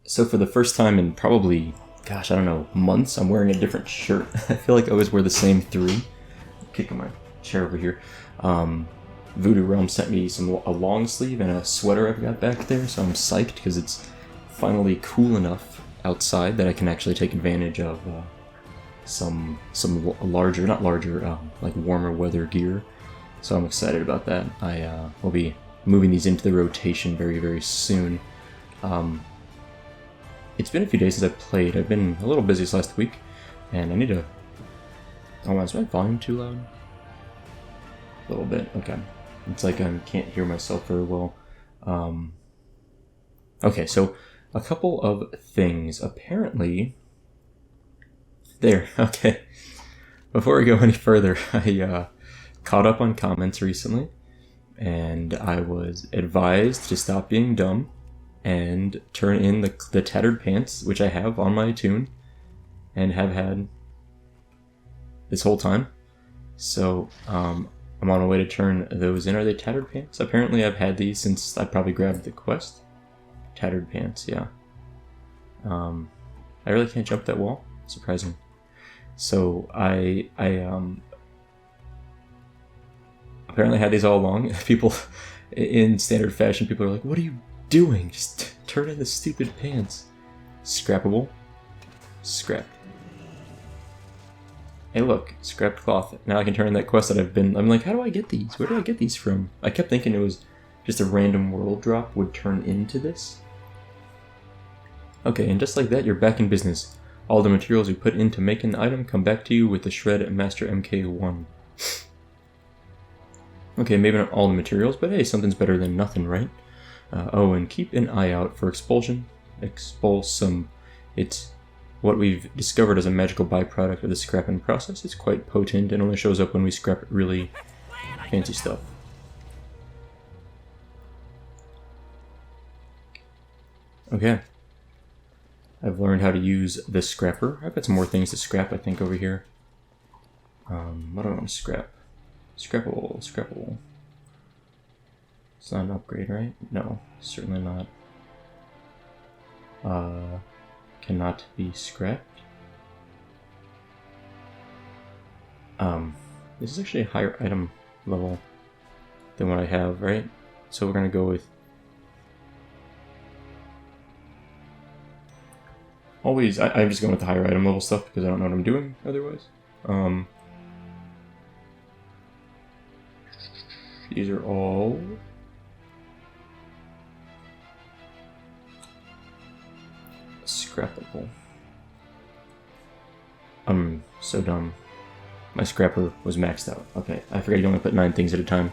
So for the first time in probably, gosh, I don't know, months, I'm wearing a different shirt. I feel like I always wear the same three. I'm kicking my chair over here. Voodoo Realm sent me a long sleeve and a sweater I've got back there, so I'm psyched because it's finally cool enough outside that I can actually take advantage of some larger, not larger, like warmer weather gear. So I'm excited about that. I will be moving these into the rotation very, very soon. It's been a few days since I've played. I've been a little busy this last week, and I need to... Oh, is my volume too loud? A little bit, okay. It's like I can't hear myself very well. Okay, so a couple of things. Apparently... There, okay. Before we go any further, I caught up on comments recently, and I was advised to stop being dumb and turn in the tattered pants, which I have on my tune and have had this whole time. So I'm on my way to turn those in. Are they tattered pants? Apparently I've had these since I probably grabbed the quest. Tattered pants, yeah. I really can't jump that wall. Surprising. So I apparently had these all along. People in standard fashion, people are like, "What are you doing? Just turn in the stupid pants." Scrappable. Scrap. Hey look, scrapped cloth. Now I can turn in that quest that I'm like, how do I get these? Where do I get these from? I kept thinking it was just a random world drop would turn into this. Okay, and just like that, you're back in business. All the materials you put into making the item come back to you with the Shred Master MK1. Okay, maybe not all the materials, but hey, something's better than nothing, right? Oh, and keep an eye out for expulsion. Expulsum. It's what we've discovered as a magical byproduct of the scrapping process. It's quite potent and only shows up when we scrap really fancy stuff. Okay. I've learned how to use the scrapper. I've got some more things to scrap, I think, over here. What do I want to scrap? Scrappable, scrappable. It's not an upgrade, right? No, certainly not. Cannot be scrapped. This is actually a higher item level than what I have, right? So we're gonna go with always. I'm just going with the higher item level stuff because I don't know what I'm doing otherwise. These are all scrappable. I'm so dumb. My scrapper was maxed out. Okay, I forgot you only put 9 things at a time.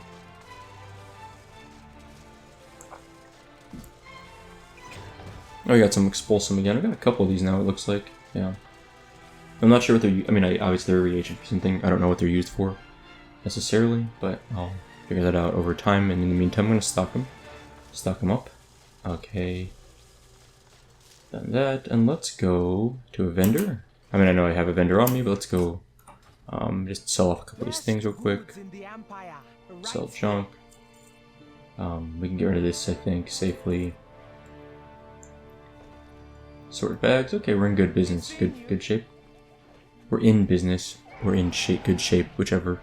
Oh, I got some expulsum again. I got a couple of these now, it looks like. Yeah. I'm not sure what they're... I mean, obviously they're a reagent for something. I don't know what they're used for necessarily, but I'll figure that out over time. And in the meantime, I'm going to stock them. Stock them up. Okay. Done that. And let's go to a vendor. I mean, I know I have a vendor on me, but let's go just sell off a couple of these things real quick. Sell junk. We can get rid of this, I think, safely. Sort bags. Okay, we're in good business. Good shape. We're in business. We're in good shape, whichever.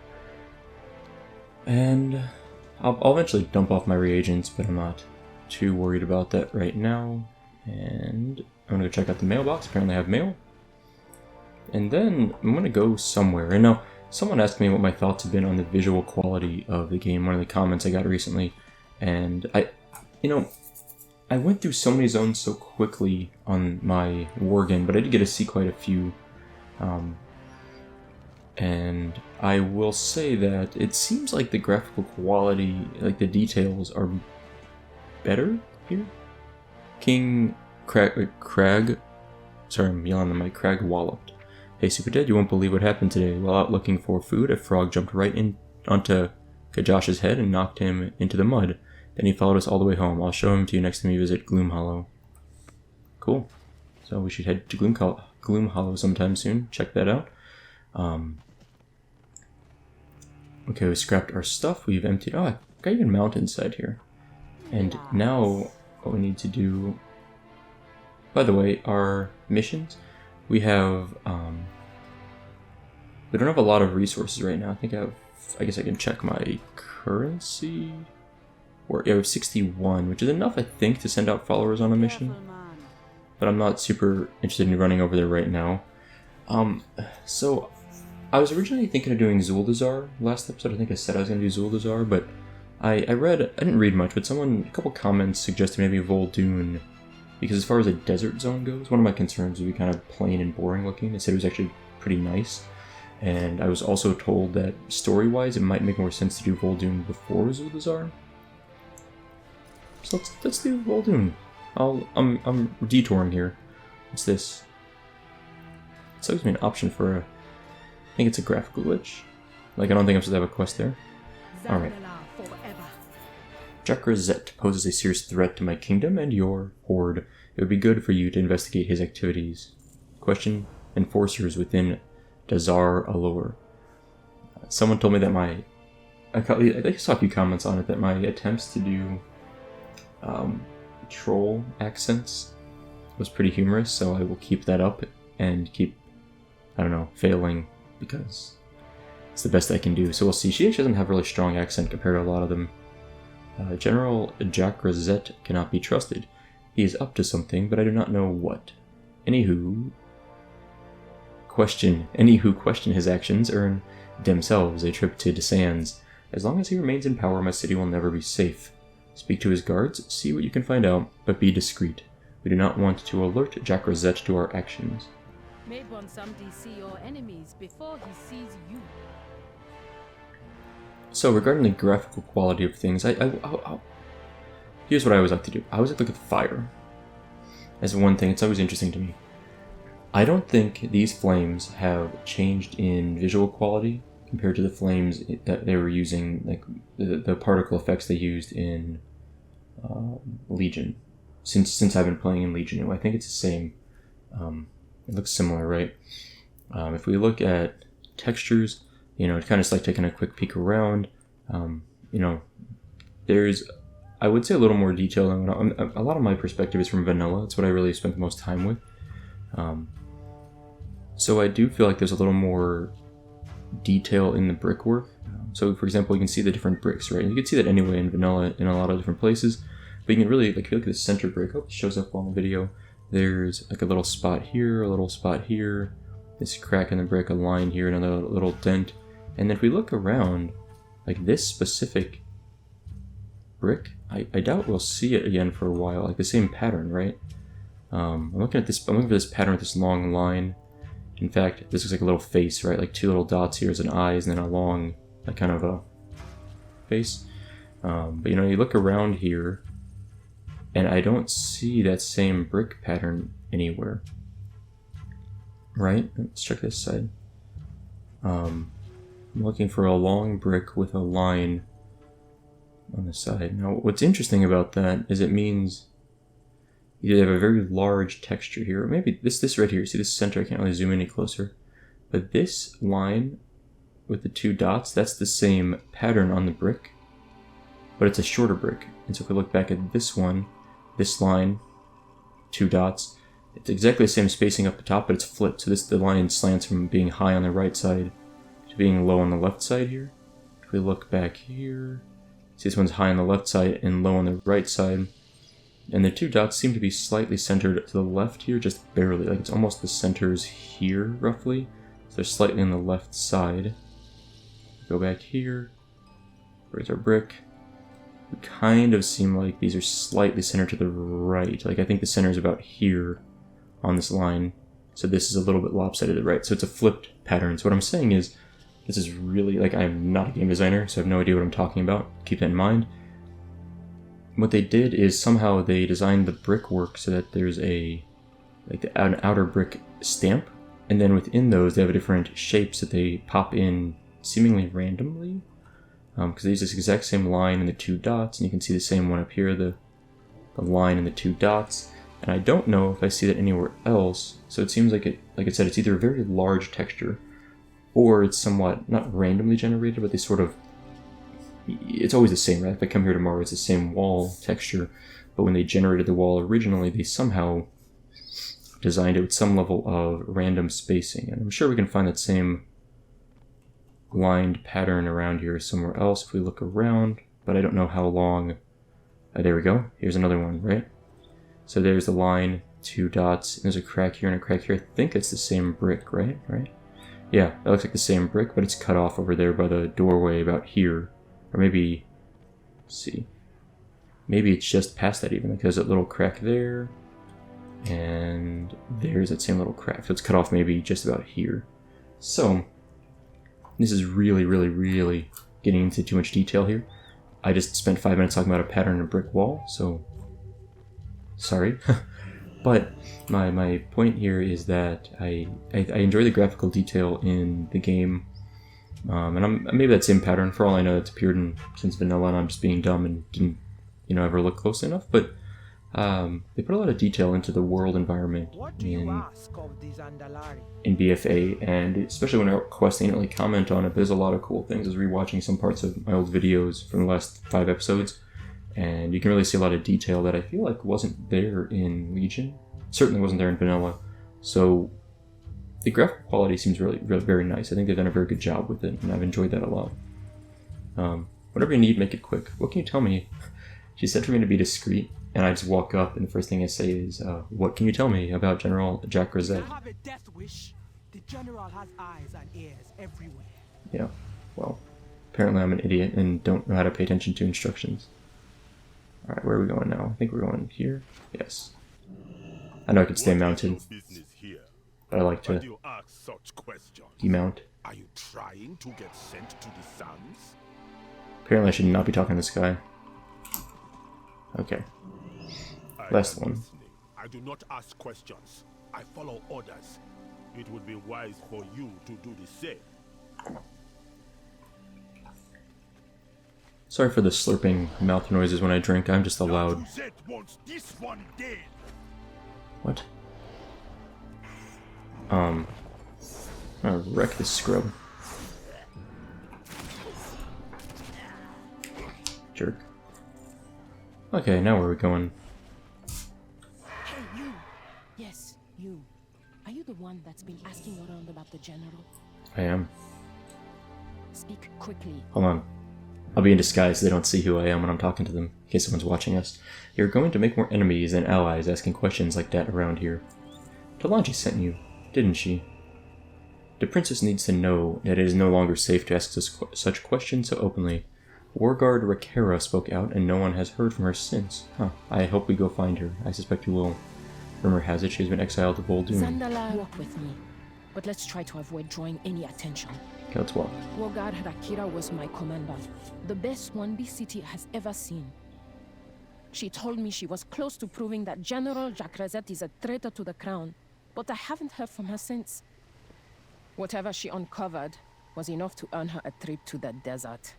And I'll eventually dump off my reagents, but I'm not too worried about that right now. And I'm gonna go check out the mailbox. Apparently I have mail. And then I'm gonna go somewhere. And now, someone asked me what my thoughts have been on the visual quality of the game. One of the comments I got recently. And I went through so many zones so quickly on my Worgen, but I did get to see quite a few. And I will say that it seems like the graphical quality, like the details, are better here. King Crag, sorry, I'm yelling at my Crag walloped. Hey, Super Dead, you won't believe what happened today. While out looking for food, a frog jumped right in onto Kajosh's head and knocked him into the mud. Then he followed us all the way home. I'll show him to you next time you visit Gloom Hollow. Cool. So we should head to Gloom Hollow sometime soon. Check that out. Okay, we scrapped our stuff. We've emptied... Oh, I got even mountainside here. And now what we need to do By the way, our missions, we have, we don't have a lot of resources right now. I guess I can check my currency. Yeah, we have 61, which is enough, I think, to send out followers on a mission. But I'm not super interested in running over there right now. So I was originally thinking of doing Zuldazar last episode. I think I said I was going to do Zuldazar, but I didn't read much, but a couple comments suggested maybe Vol'dun, because as far as a desert zone goes, one of my concerns would be kind of plain and boring looking. They said it was actually pretty nice, and I was also told that story-wise it might make more sense to do Vol'dun before Zuldazar. So let's do Vol'dun. I'm detouring here. What's this? It's always been an option for I think it's a graphical glitch. Like, I don't think I'm supposed to have a quest there. Alright. Jakrazet poses a serious threat to my kingdom and your horde. It would be good for you to investigate his activities. Question: enforcers within Dazar Allure. Someone told me that I saw a few comments on it, that my attempts to do troll accents was pretty humorous, so I will keep that up and keep, failing, because it's the best I can do. So we'll see. She actually doesn't have a really strong accent compared to a lot of them. General Jakrazet cannot be trusted. He is up to something, but I do not know what. Any who question his actions earn themselves a trip to Desands. As long as he remains in power, my city will never be safe. Speak to his guards, see what you can find out, but be discreet. We do not want to alert Jakrazet to our actions. May want somebody see your enemies before he sees you. So regarding the graphical quality of things, here's what I always like to do. I always like to look at fire as one thing. It's always interesting to me. I don't think these flames have changed in visual quality compared to the flames that they were using, like the particle effects they used in Legion. Since I've been playing in Legion, I think it's the same. It looks similar, right? If we look at textures, it's kind of just like taking a quick peek around. There's, I would say, a little more detail. A lot of my perspective is from vanilla. It's what I really spent the most time with. So I do feel like there's a little more detail in the brickwork. So, for example, you can see the different bricks, right? And you can see that anyway in vanilla in a lot of different places. But you can really, like, if you look at the center brick, it shows up on the video. There's like a little spot here, a little spot here, this crack in the brick, a line here, another little dent. And then if we look around, like this specific brick, I doubt we'll see it again for a while, like the same pattern, right? I'm looking for this pattern with this long line. In fact, this looks like a little face, right? Like two little dots here as an eyes, and then a long, like kind of a face. But you look around here, and I don't see that same brick pattern anywhere. Right? Let's check this side. I'm looking for a long brick with a line on the side. Now, what's interesting about that is it means either they have a very large texture here, or maybe this right here. See this center? I can't really zoom any closer. But this line with the two dots, that's the same pattern on the brick, but it's a shorter brick. And so if we look back at this one, this line, two dots, it's exactly the same spacing up the top, but it's flipped. So the line slants from being high on the right side to being low on the left side here. If we look back here, see this one's high on the left side and low on the right side. And the two dots seem to be slightly centered to the left here, just barely. Like it's almost the centers here, roughly. So they're slightly on the left side. Go back here. Where's our brick? It kind of seem like these are slightly centered to the right. Like I think the center is about here on this line. So this is a little bit lopsided to the right. So it's a flipped pattern. So what I'm saying is, this is really, like, I'm not a game designer, so I have no idea what I'm talking about. Keep that in mind. What they did is somehow they designed the brickwork so that there's an outer brick stamp, and then within those they have different shapes that they pop in seemingly randomly. Because they use this exact same line and the two dots, and you can see the same one up here, the line and the two dots. And I don't know if I see that anywhere else, so it seems like I said, it's either a very large texture, or it's somewhat, not randomly generated, but they sort of, it's always the same, right? If I come here tomorrow, it's the same wall texture, but when they generated the wall originally, they somehow designed it with some level of random spacing. And I'm sure we can find that same lined pattern around here somewhere else if we look around, but I don't know how long. There we go. Here's another one, right? So there's the line, 2 dots, and there's a crack here and a crack here. I think it's the same brick, right? Yeah, that looks like the same brick, but it's cut off over there by the doorway about here. Or maybe, let's see. Maybe it's just past that even. Like there's that little crack there. And there's that same little crack. So it's cut off maybe just about here. So, this is really, really, really getting into too much detail here. I just spent 5 minutes talking about a pattern in a brick wall, so sorry. But my point here is that I enjoy the graphical detail in the game. And maybe that same pattern, for all I know, it's appeared since vanilla and I'm just being dumb and didn't ever look close enough. But they put a lot of detail into the world environment in BFA, and especially when I request, they didn't really comment on it, but there's a lot of cool things. I was rewatching some parts of my old videos from the last 5 episodes, and you can really see a lot of detail that I feel like wasn't there in Legion. Certainly wasn't there in vanilla. So the graphic quality seems really, really very nice. I think they've done a very good job with it, and I've enjoyed that a lot. Whatever you need, make it quick. What can you tell me? She said for me to be discreet. And I just walk up, and the first thing I say is, what can you tell me about General Jack Rosette? I have a death wish. The general has eyes and ears everywhere. Yeah, well, apparently I'm an idiot and don't know how to pay attention to instructions. Alright, where are we going now? I think we're going here? Yes. I know I could stay mounted, but I like to demount. Are you trying to get sent to the Suns? Apparently I should not be talking to this guy. Okay. Last one. I do not ask questions. I follow orders. It would be wise for you to do the same. Sorry for the slurping mouth noises when I drink. I'm just a loud. What? I'm gonna wreck this scrub. Jerk. Okay, now where are we going? Hey, you! Yes, you. Are you the one that's been asking around about the general? I am. Speak quickly. Hold on. I'll be in disguise so they don't see who I am when I'm talking to them, in case someone's watching us. You're going to make more enemies than allies asking questions like that around here. Talanji sent you, didn't she? The princess needs to know that it is no longer safe to ask such questions so openly. Warguard Rakera spoke out, and no one has heard from her since. Huh. I hope we go find her. I suspect we will. Rumor has it she has been exiled to Vol'dun. Zandala, walk with me. But let's try to avoid drawing any attention. Okay, let's walk. Warguard Rakira was my commander. The best one B city has ever seen. She told me she was close to proving that General Jack Rosette is a traitor to the crown, but I haven't heard from her since. Whatever she uncovered was enough to earn her a trip to the desert.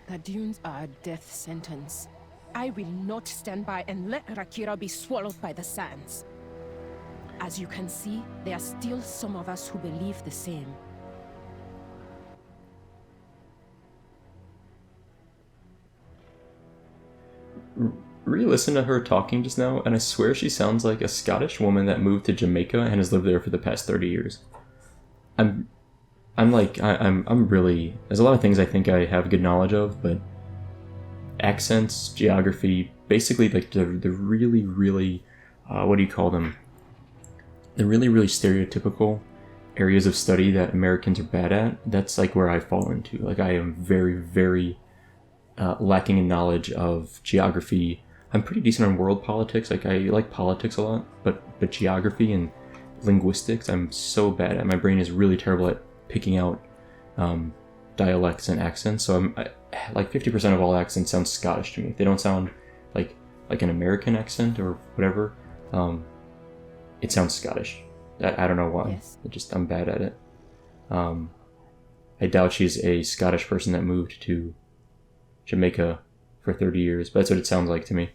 The dunes are a death sentence. I will not stand by and let Rakira be swallowed by the sands. As you can see, there are still some of us who believe the same. Re-listen to her talking just now, and I swear she sounds like a Scottish woman that moved to Jamaica and has lived there for the past 30 years. I'm really... There's a lot of things I think I have good knowledge of, but accents, geography, basically like the really, really, what do you call them? The really, really stereotypical areas of study that Americans are bad at, that's like where I fall into. Like I am very, very lacking in knowledge of geography. I'm pretty decent on world politics. Like I like politics a lot, but geography and linguistics, I'm so bad at. My brain is really terrible at picking out dialects and accents. So like 50% of all accents sound Scottish to me. They don't sound like an American accent or whatever. It sounds Scottish. I don't know why. Yes. I'm bad at it. I doubt she's a Scottish person that moved to Jamaica for 30 years, but that's what it sounds like to me.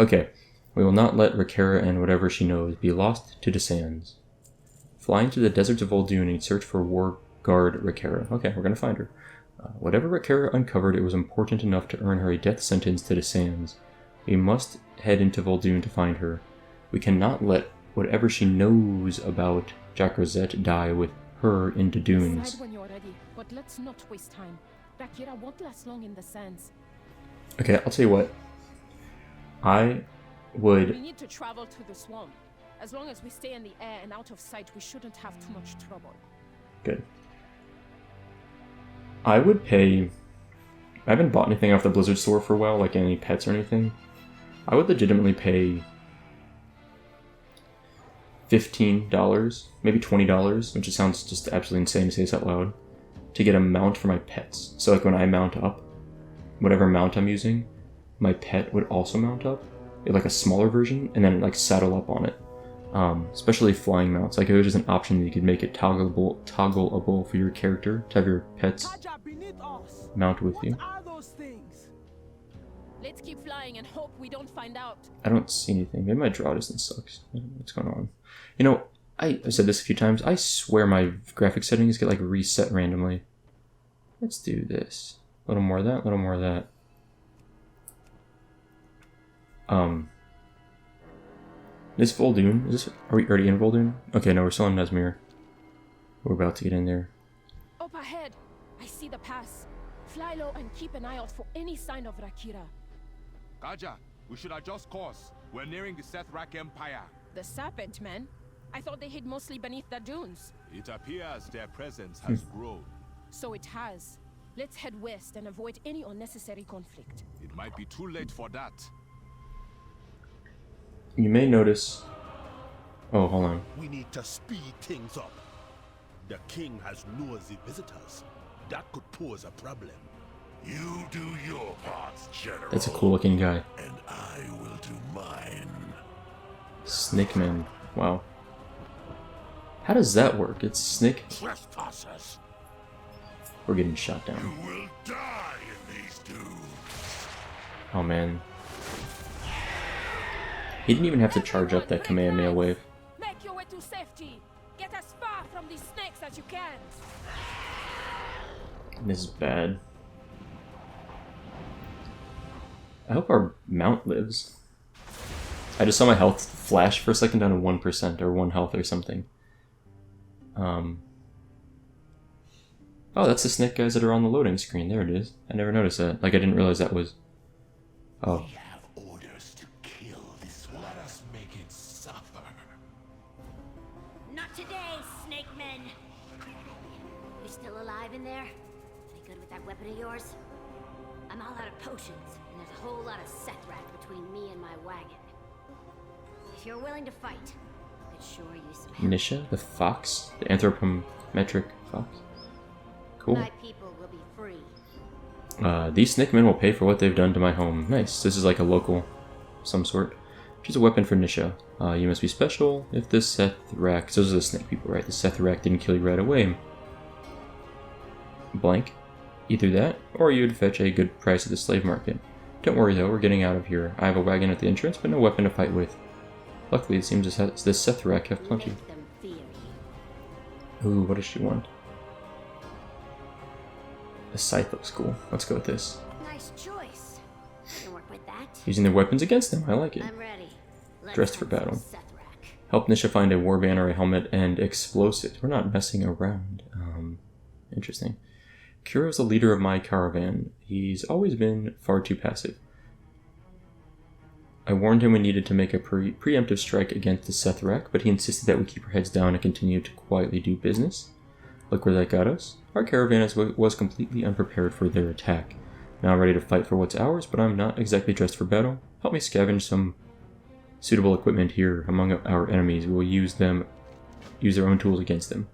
Okay, we will not let Rakera and whatever she knows be lost to the sands. Fly into the deserts of Vol'dun and search for Warguard Rakera. Okay, we're gonna find her. Whatever Rakera uncovered, it was important enough to earn her a death sentence to the sands. We must head into Vol'dun to find her. We cannot let whatever she knows about Jacrozette die with her into dunes. Decide when you're ready, but let's not waste time. Rakira won't last long in the sands. Okay, I'll tell you what. I would... We need to travel to the swamp. As long as we stay in the air and out of sight, we shouldn't have too much trouble. Good. I would pay... I haven't bought anything off the Blizzard store for a while, like any pets or anything. I would legitimately pay $15, maybe $20, which sounds just absolutely insane to say this out loud, to get a mount for my pets. So like when I mount up, whatever mount I'm using, my pet would also mount up, like a smaller version, and then like saddle up on it. Especially flying mounts. Like if it was just an option that you could make it toggleable for your character to have your pets mount with you. Let's keep flying and hope we don't find out. I don't see anything. Maybe my draw distance sucks. What's going on? You know, I've said this a few times. I swear my graphic settings get like reset randomly. Let's do this. A little more of that, a little more of that. This Vol'dun, are we already in Vol'dun? Okay, no, we're still in Nesmir. We're about to get in there. Up ahead, I see the pass. Fly low and keep an eye out for any sign of Rakira. Kaja, we should adjust course. We're nearing the Sethrak Empire. The serpent men? I thought they hid mostly beneath the dunes. It appears their presence has grown. So it has. Let's head west and avoid any unnecessary conflict. It might be too late for that. You may notice... Oh, hold on. We need to speed things up. The king has nosy visitors. That could pose a problem. You do your parts, General. That's a cool looking guy. And I will do mine. Snakeman. Wow. How does that work? It's snake. Trespassers. We're getting shot down. You will die in these dunes. Oh man. He didn't even have to charge up that Kamehameha wave. Make your way to safety. Get as far from these snakes as you can. This is bad. I hope our mount lives. I just saw my health flash for a second down to 1% or 1 health or something. Oh, that's the snake guys that are on the loading screen. There it is. I never noticed that. Like, I didn't realize that was... Oh. We have orders to kill this one. Let us make it suffer. Not today, snake men. You still alive in there? Any good with that weapon of yours? I'm all out of potions, and there's a whole lot of Sethrak between me and my wagon. If you're willing to fight, I could sure use some help. Nisha, the fox? The anthropometric fox? Cool. My people will be free. These snake men will pay for what they've done to my home. Nice. This is like a local some sort. Choose a weapon for Nisha. You must be special if the Sethrak... So those are the snake people, right? The Sethrak didn't kill you right away. Blank. Either that, or you'd fetch a good price at the slave market. Don't worry though, we're getting out of here. I have a wagon at the entrance, but no weapon to fight with. Luckily, it seems the Sethrak have plenty. Make them fear you. Ooh, what does she want? The scythe looks cool. Let's go with this. Nice choice. Can work with that. Using their weapons against them, I like it. I'm ready. Let's Dressed for hunt some battle. Sethrak. Help Nisha find a warband or a helmet and explosives. We're not messing around. Interesting. Kuro's the leader of my caravan. He's always been far too passive. I warned him we needed to make a preemptive strike against the Sethrak, but he insisted that we keep our heads down and continue to quietly do business. Look where that got us. Our caravan was completely unprepared for their attack. Now I'm ready to fight for what's ours, but I'm not exactly dressed for battle. Help me scavenge some suitable equipment here among our enemies. We will use their own tools against them.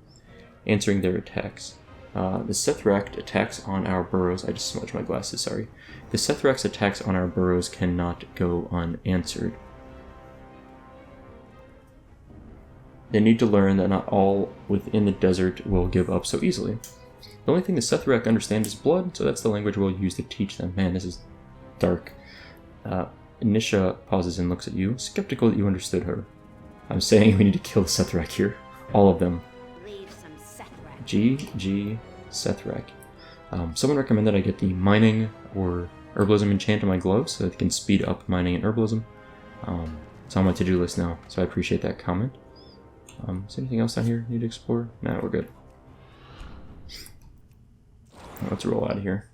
Answering their attacks. The Sethrak attacks on our burrows. I just smudged my glasses, sorry. The Sethrak's attacks on our burrows cannot go unanswered. They need to learn that not all within the desert will give up so easily. The only thing the Sethrak understand is blood, so that's the language we'll use to teach them. Man, this is dark. Nisha pauses and looks at you, skeptical that you understood her. I'm saying we need to kill the Sethrak here. All of them. Leave some Sethrak. GG Sethrak. Someone recommended I get the mining or herbalism enchant on my gloves so that it can speed up mining and herbalism. It's on my to-do list now, so I appreciate that comment. Is there anything else down here you need to explore? No, we're good. Let's roll out of here.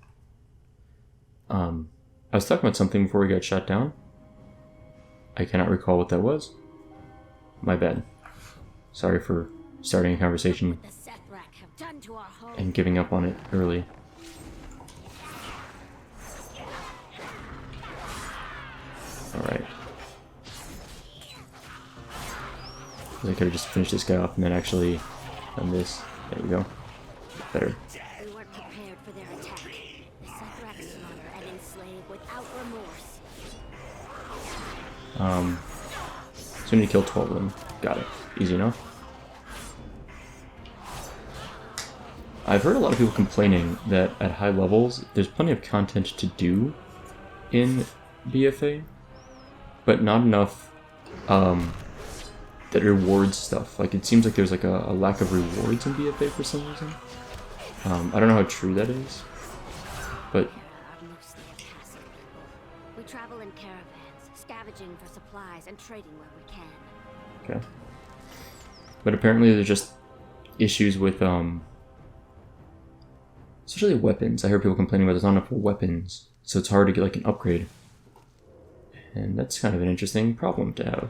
I was talking about something before we got shut down. I cannot recall what that was. My bad. Sorry for starting a conversation The Sethrak have done to our home. and giving up on it early. Alright. I could have just finished this guy off and then actually done this. There we go. Better. We weren't prepared for their attack. The Sethrak slaughter and enslave without remorse. So we need to kill 12 of them. Got it. Easy enough. I've heard a lot of people complaining that at high levels, there's plenty of content to do in BFA, but not enough that rewards stuff. Like, it seems like there's like a lack of rewards in BFA for some reason. I don't know how true that is, but Are mostly a passive people. We travel in caravans, scavenging for supplies and trading where we can. okay. But apparently there's just issues with especially weapons. I heard people complaining about there's not enough weapons, so it's hard to get like an upgrade. And that's kind of an interesting problem to have.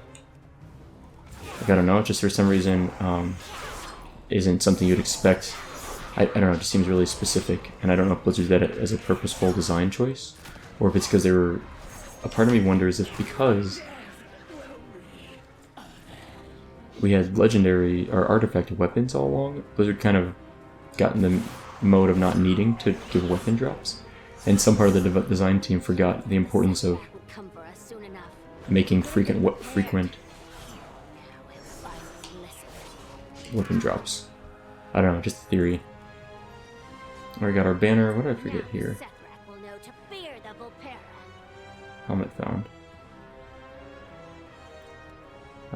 Like, I don't know, just for some reason isn't something you'd expect. I don't know, it just seems really specific, and I don't know if Blizzard did it as a purposeful design choice, or if it's because they were... A part of me wonders if because we had legendary or artifact weapons all along, Blizzard kind of got in the mode of not needing to give weapon drops, and some part of the design team forgot the importance of Would come for us soon enough. making frequent We'll finally listen. weapon drops. I don't know, just a theory. We got our banner. What did I forget Now here? Sethrak will know to fear the Volpera. Helmet found.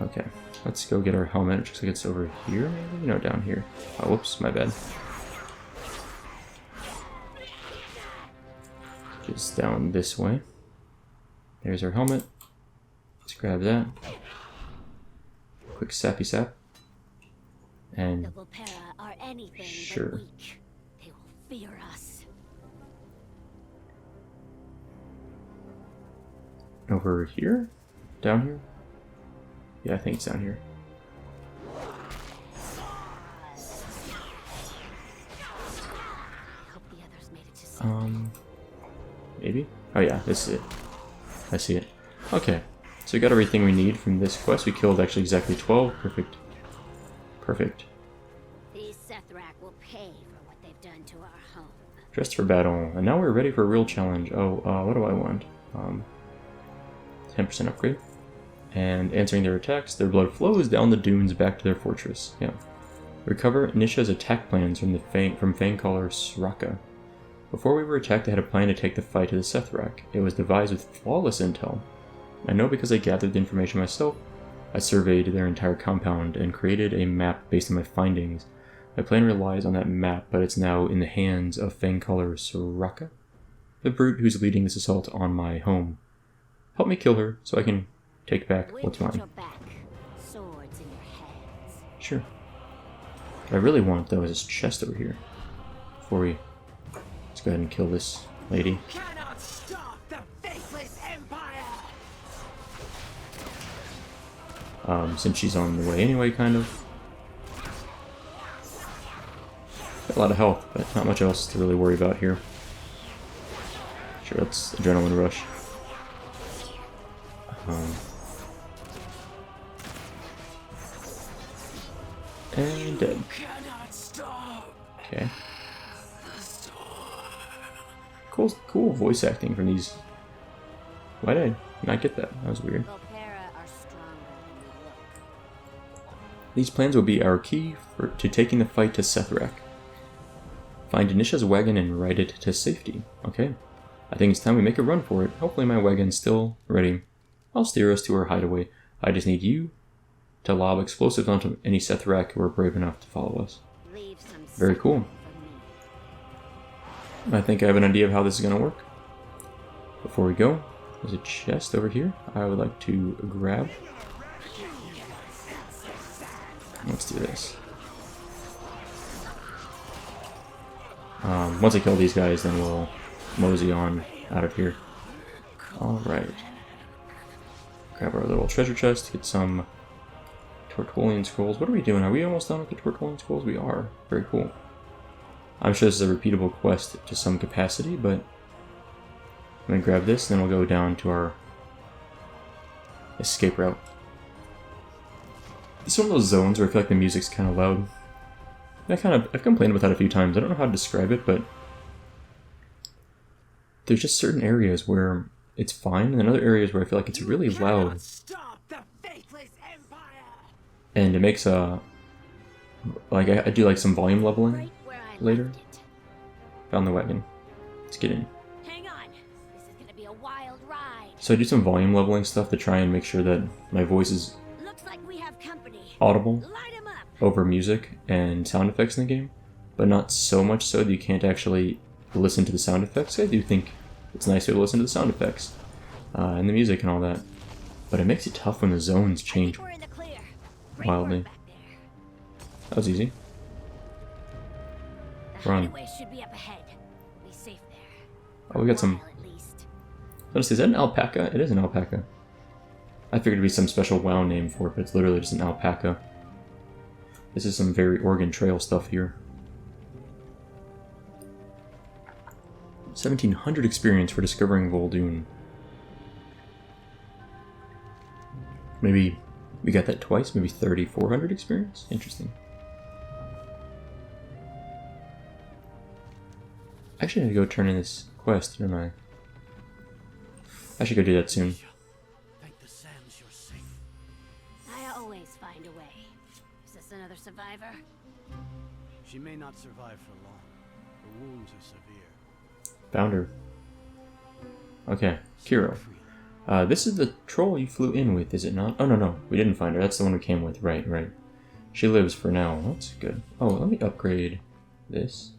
Okay, let's go get our helmet. It looks like it's over here, maybe? No, down here. Oh, whoops, my bad. Just down this way. There's our helmet. Let's grab that. Quick sappy sap. The And Volpera are anything Sure. but weak. They will fear us. over here? Down here? Yeah, I think it's down here. I hope the others made it to safety. Maybe? Oh yeah, this is it. I see it. Okay, so we got everything we need from this quest. We killed actually exactly 12. Perfect. Perfect. These Sethrak will pay for what they've done to our home. Dressed for battle. And now we're ready for a real challenge. Oh, what do I want? 10% upgrade. And answering their attacks, their blood flows down the dunes back to their fortress. Yeah. Recover Nisha's attack plans from Fangcaller SoupaSoka. Before we were attacked, I had a plan to take the fight to the Sethrak. It was devised with flawless intel. I know because I gathered the information myself. I surveyed their entire compound and created a map based on my findings. My plan relies on that map, but it's now in the hands of Fangcaller SoupaSoka, the brute who's leading this assault on my home. Help me kill her so I can take back Wind what's at mine. your back, swords in your hands. Sure. What I really want, though, is this chest over here. Before we... Let's go ahead and kill this lady. Cannot stop the faithless empire! Since she's on the way anyway, kind of. Got a lot of health, but not much else to really worry about here. Sure, that's adrenaline rush. And dead. Cannot stop! Okay. Cool voice acting from these. Why did I not get that? That was weird. Volpera are stronger than we look. These plans will be our key to taking the fight to Sethrak. Find Nisha's wagon and ride it to safety. Okay. I think it's time we make a run for it. Hopefully my wagon's still ready. I'll steer us to our hideaway. I just need you to lob explosives onto any Sethrak who are brave enough to follow us. Leave some Very something cool. for me. I think I have an idea of how this is going to work. Before we go, There's a chest over here I would like to grab. Let's do this. Once I kill these guys, then we'll mosey on out of here. Alright. Grab our little treasure chest, get some Tortolian scrolls. What are we doing? Are we almost done with the Tortolian scrolls? We are. Very cool. I'm sure this is a repeatable quest to some capacity, but I'm going to grab this, then we'll go down to our escape route. It's one of those zones where I feel like the music's kind of loud. I've complained about that a few times. I don't know how to describe it, but there's just certain areas where it's fine, and then other areas where I feel like it's really loud. And it makes I do like some volume leveling later. Found the wagon. Let's get in. Hang on. This is gonna be a wild ride. So I do some volume leveling stuff to try and make sure that my voice is Looks like we have company. audible Light 'em up. over music and sound effects in the game, but not so much so that you can't actually listen to the sound effects. I do think it's nicer to listen to the sound effects and the music and all that, but it makes it tough when the zones change We're in the clear. wildly. Back there. That was easy. The Run. hideaway should be up ahead. Be safe there. Oh, we got some. While, at least. Notice, is that an alpaca? It is an alpaca. I figured it'd be some special WoW name for it, but it's literally just an alpaca. This is some very Oregon Trail stuff here. 1700 experience for discovering Vol'dun. Maybe we got that twice, maybe 3,400 experience? Interesting. Actually, I need to go turn in this quest, don't I? I should go do that soon. Thank the sands you're safe. I always find a way. Is this another survivor? She may not survive for long. Her wounds are severe. Found her. Okay, Kiro. This is the troll you flew in with, is it not? Oh, no, we didn't find her. That's the one we came with. Right. She lives for now. That's good. Oh, let me upgrade this.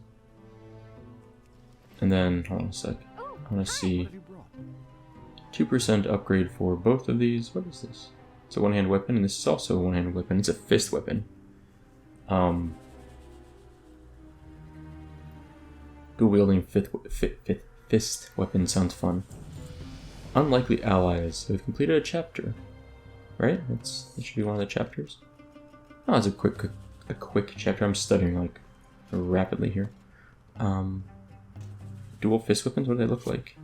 And then, hold on a sec. I want to see 2% upgrade for both of these. What is this? It's a one-hand weapon, and this is also a one-handed weapon. It's a fist weapon. Dual-wielding fist weapon sounds fun. Unlikely allies. We've completed a chapter, right? That should be one of the chapters. Oh, it's a quick chapter. I'm studying like rapidly here. Dual fist weapons. What do they look like?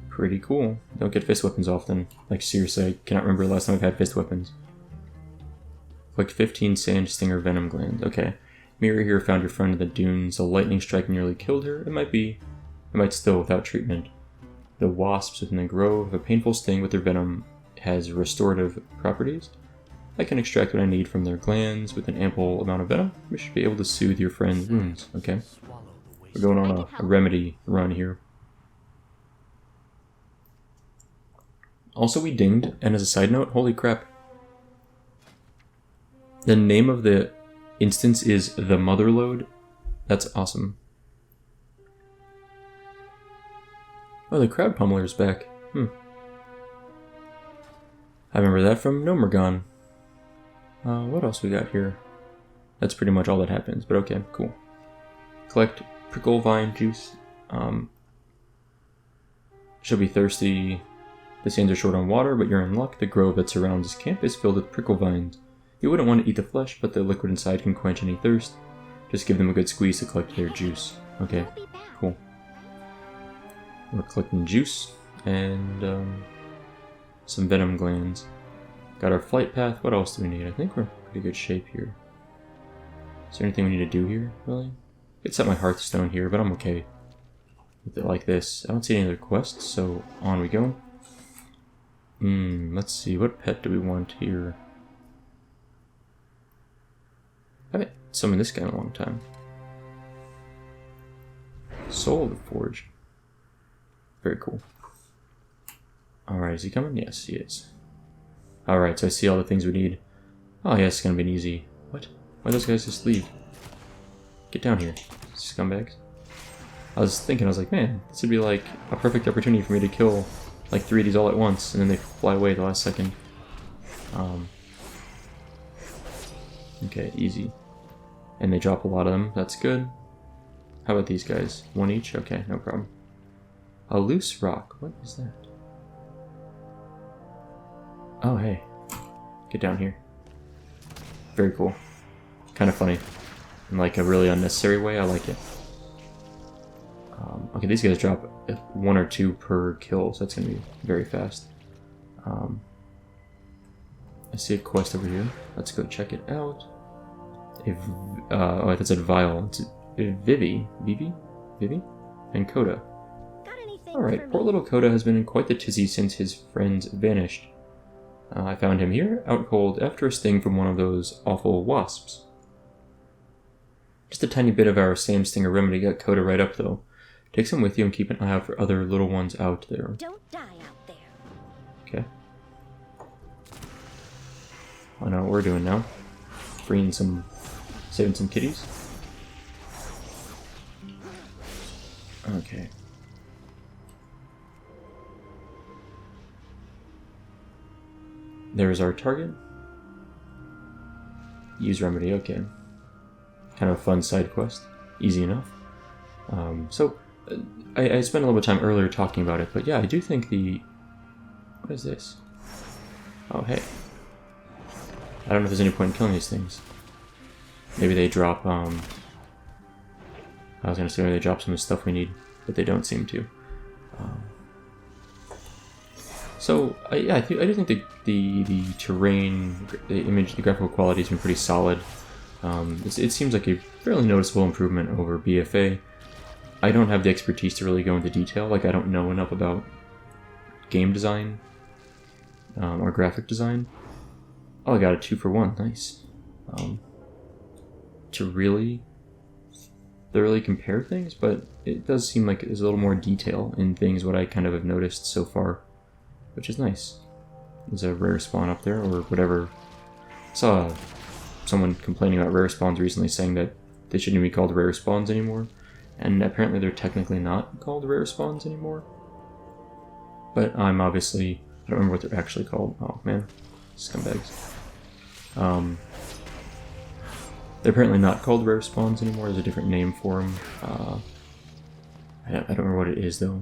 Pretty cool. Don't get fist weapons often. Like seriously, I cannot remember the last time I've had fist weapons. Like 15 sand stinger venom glands. Okay. Mira here found your friend in the dunes. A lightning strike nearly killed her. It might still without treatment. The wasps within the grove, a painful sting with their venom, has restorative properties. I can extract what I need from their glands with an ample amount of venom. We should be able to soothe your friend's wounds. Okay. We're going on a remedy run here. Also, we dinged, and as a side note, holy crap. The name of the instance is the Motherlode. That's awesome. Oh, the crowd pummeler's back. I remember that from Nomergon. What else we got here? That's pretty much all that happens, but okay, cool. Collect prickle vine juice. She'll be thirsty. The sands are short on water, but you're in luck. The grove that surrounds this camp is filled with prickle vines. You wouldn't want to eat the flesh, but the liquid inside can quench any thirst. Just give them a good squeeze to collect their juice. Okay, cool. We're collecting juice and some venom glands. Got our flight path. What else do we need? I think we're in pretty good shape here. Is there anything we need to do here, really? I could set my Hearthstone here, but I'm okay with it like this. I don't see any other quests, so on we go. Let's see. What pet do we want here? I haven't summoned this guy in a long time. Soul of the Forge. Very cool. Alright, is he coming? Yes, he is. Alright, so I see all the things we need. Oh, yeah, it's gonna be an easy... What? Why those guys just leave? Get down here, scumbags. I was thinking, I was like, man, this would be like a perfect opportunity for me to kill like 3 of these all at once, and then they fly away at the last second. Okay, easy. And they drop a lot of them. That's good. How about these guys? 1 each? Okay, no problem. A loose rock. What is that? Oh, hey. Get down here. Very cool. Kind of funny. In like a really unnecessary way, I like it. Okay, these guys drop 1 or 2 per kill, so that's going to be very fast. I see a quest over here. Let's go check it out. Oh, I thought it said Vile. It's Vivi, and Coda. Alright, poor little Coda has been in quite the tizzy since his friends vanished. I found him here, out cold, after a sting from one of those awful wasps. Just a tiny bit of our Sam Stinger remedy got Coda right up, though. Take some with you and keep an eye out for other little ones out there. Don't die out there. Okay. I know what we're doing now. Saving some kitties. Okay. There's our target. Use remedy, okay. Kind of a fun side quest. Easy enough. I spent a little bit of time earlier talking about it, but yeah, I do think the... What is this? Oh, hey. I don't know if there's any point in killing these things. Maybe they drop, I was gonna say maybe they drop some of the stuff we need, but they don't seem to. Yeah, I do think the terrain, the image, the graphical quality has been pretty solid. It seems like a fairly noticeable improvement over BFA. I don't have the expertise to really go into detail, like I don't know enough about game design or graphic design. Oh, I got a 2 for 1, nice. To really thoroughly compare things, but it does seem like there's a little more detail in things, what I kind of have noticed so far, which is nice. There's a rare spawn up there, or whatever. I saw someone complaining about rare spawns recently, saying that they shouldn't be called rare spawns anymore, and apparently they're technically not called rare spawns anymore. But I'm obviously... I don't remember what they're actually called. Oh man, scumbags. They're apparently not called rare spawns anymore. There's a different name for them. I don't remember what it is though,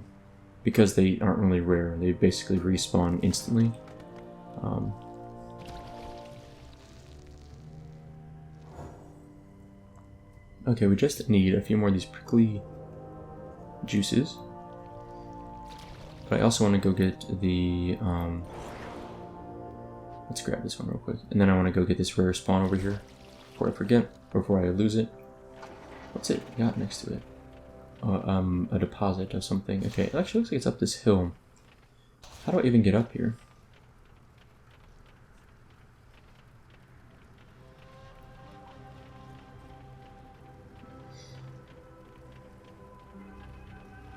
because they aren't really rare. They basically respawn instantly. Okay, we just need a few more of these prickly juices. But I also want to go get the... let's grab this one real quick. And then I want to go get this rare spawn over here. Before I forget, before I lose it. What's it got next to it? A deposit of something. Okay, it actually looks like it's up this hill. How do I even get up here?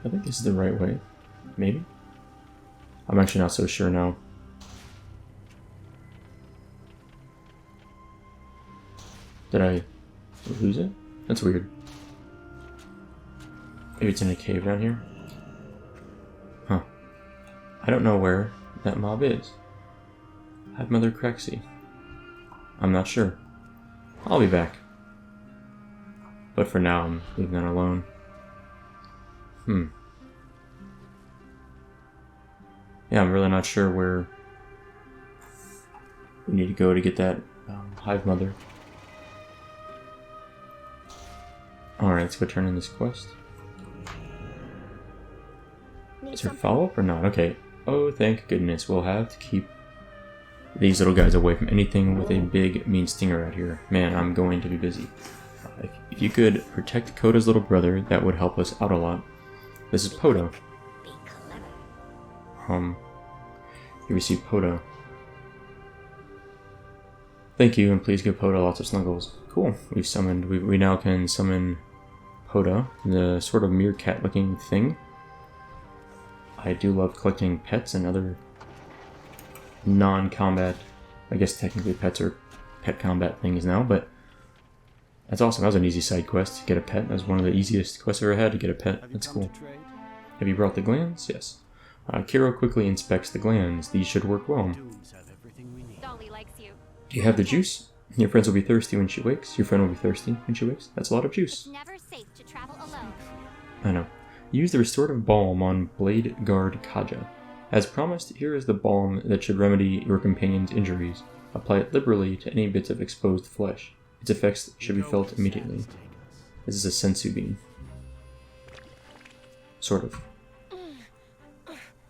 I think this is the right way. Maybe? I'm actually not so sure now. Did I lose it? That's weird. Maybe it's in a cave down here? Huh. I don't know where that mob is. Hive Mother Crexy. I'm not sure. I'll be back. But for now, I'm leaving that alone. Yeah, I'm really not sure where we need to go to get that Hive Mother. Alright, let's go turn in this quest. Is there follow-up or not? Okay. Oh, thank goodness. We'll have to keep these little guys away from anything with a big, mean stinger out here. Man, I'm going to be busy. If you could protect Coda's little brother, that would help us out a lot. This is Podo. You receive Podo. Thank you, and please give Podo lots of snuggles. Cool. We now can summon Podo, the sort of meerkat-looking thing. I do love collecting pets and other non-combat, I guess technically pets are pet combat things now, but that's awesome. That was an easy side quest to get a pet. That was one of the easiest quests I ever had to get a pet. That's cool. Have you brought the glands? Yes. Kiro quickly inspects the glands. These should work well. Dunes have everything we need. Dolly likes you. Do you have the juice? Your friends will be thirsty when she wakes. Your friend will be thirsty when she wakes. That's a lot of juice. Never safe to travel alone. I know. Use the restorative balm on Blade Guard Kaja. As promised, here is the balm that should remedy your companion's injuries. Apply it liberally to any bits of exposed flesh. Its effects should be felt immediately. This is a sensu bean. Sort of.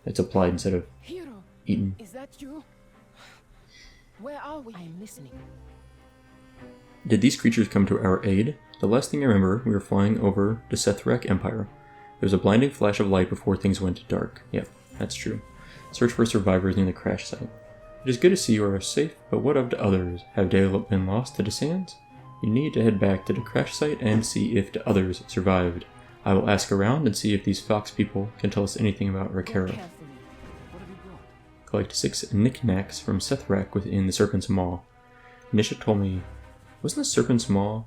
It's applied instead of Hero, eaten. is that you? Where are we? I'm listening. Did these creatures come to our aid? The last thing I remember, we were flying over the Sethrak Empire. There was a blinding flash of light before things went dark. Yep, that's true. Search for survivors near the crash site. It is good to see you are safe, but what of the others? Have they been lost to the sands? You need to head back to the crash site and see if the others survived. I will ask around and see if these fox people can tell us anything about Go Rakera. carefully. What have you brought? Collect 6 knickknacks from Sethrak within the Serpent's Maw. Nisha told me, wasn't the Serpent's Maw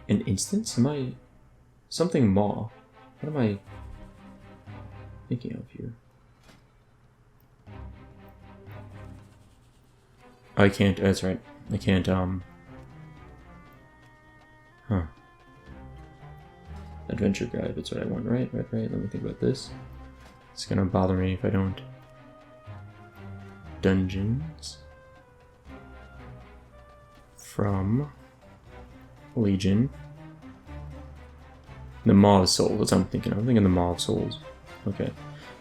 an instance? Am I... something Maw? What am I thinking of here? I can't, that's right. I can't, Adventure guide, that's what I want, right? Let me think about this. It's gonna bother me if I don't. Dungeons. From Legion. The Maw of Souls, that's what I'm thinking of. I'm thinking the Maw of Souls. Okay.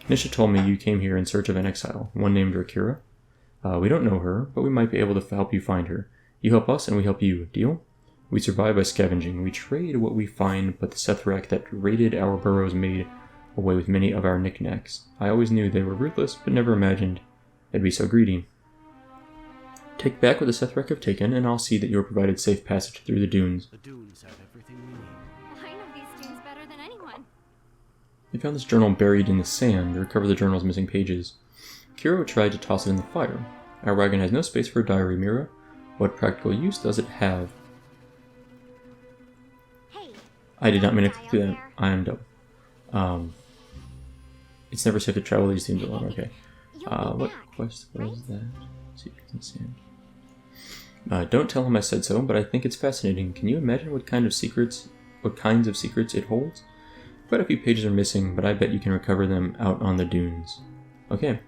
Nisha told me you came here in search of an exile, one named Rakira. We don't know her, but we might be able to help you find her. You help us and we help you. Deal? We survive by scavenging. We trade what we find, but the Sethrak that raided our burrows made away with many of our knickknacks. I always knew they were ruthless, but never imagined they'd be so greedy. Take back what the Sethrak have taken, and I'll see that you are provided safe passage through the dunes. The dunes have everything we need. I know these dunes better than anyone. They found this journal buried in the sand. To recover the journal's missing pages. Kiro tried to toss it in the fire. Our wagon has no space for a diary, Mira. What practical use does it have? Hey. I did not mean to click through that. I am dumb. It's never safe to travel these themes alone. Okay. What quest was that? Secrets in sand. Don't tell him I said so, but I think it's fascinating. Can you imagine what kinds of secrets it holds? Quite a few pages are missing, but I bet you can recover them out on the dunes. Okay.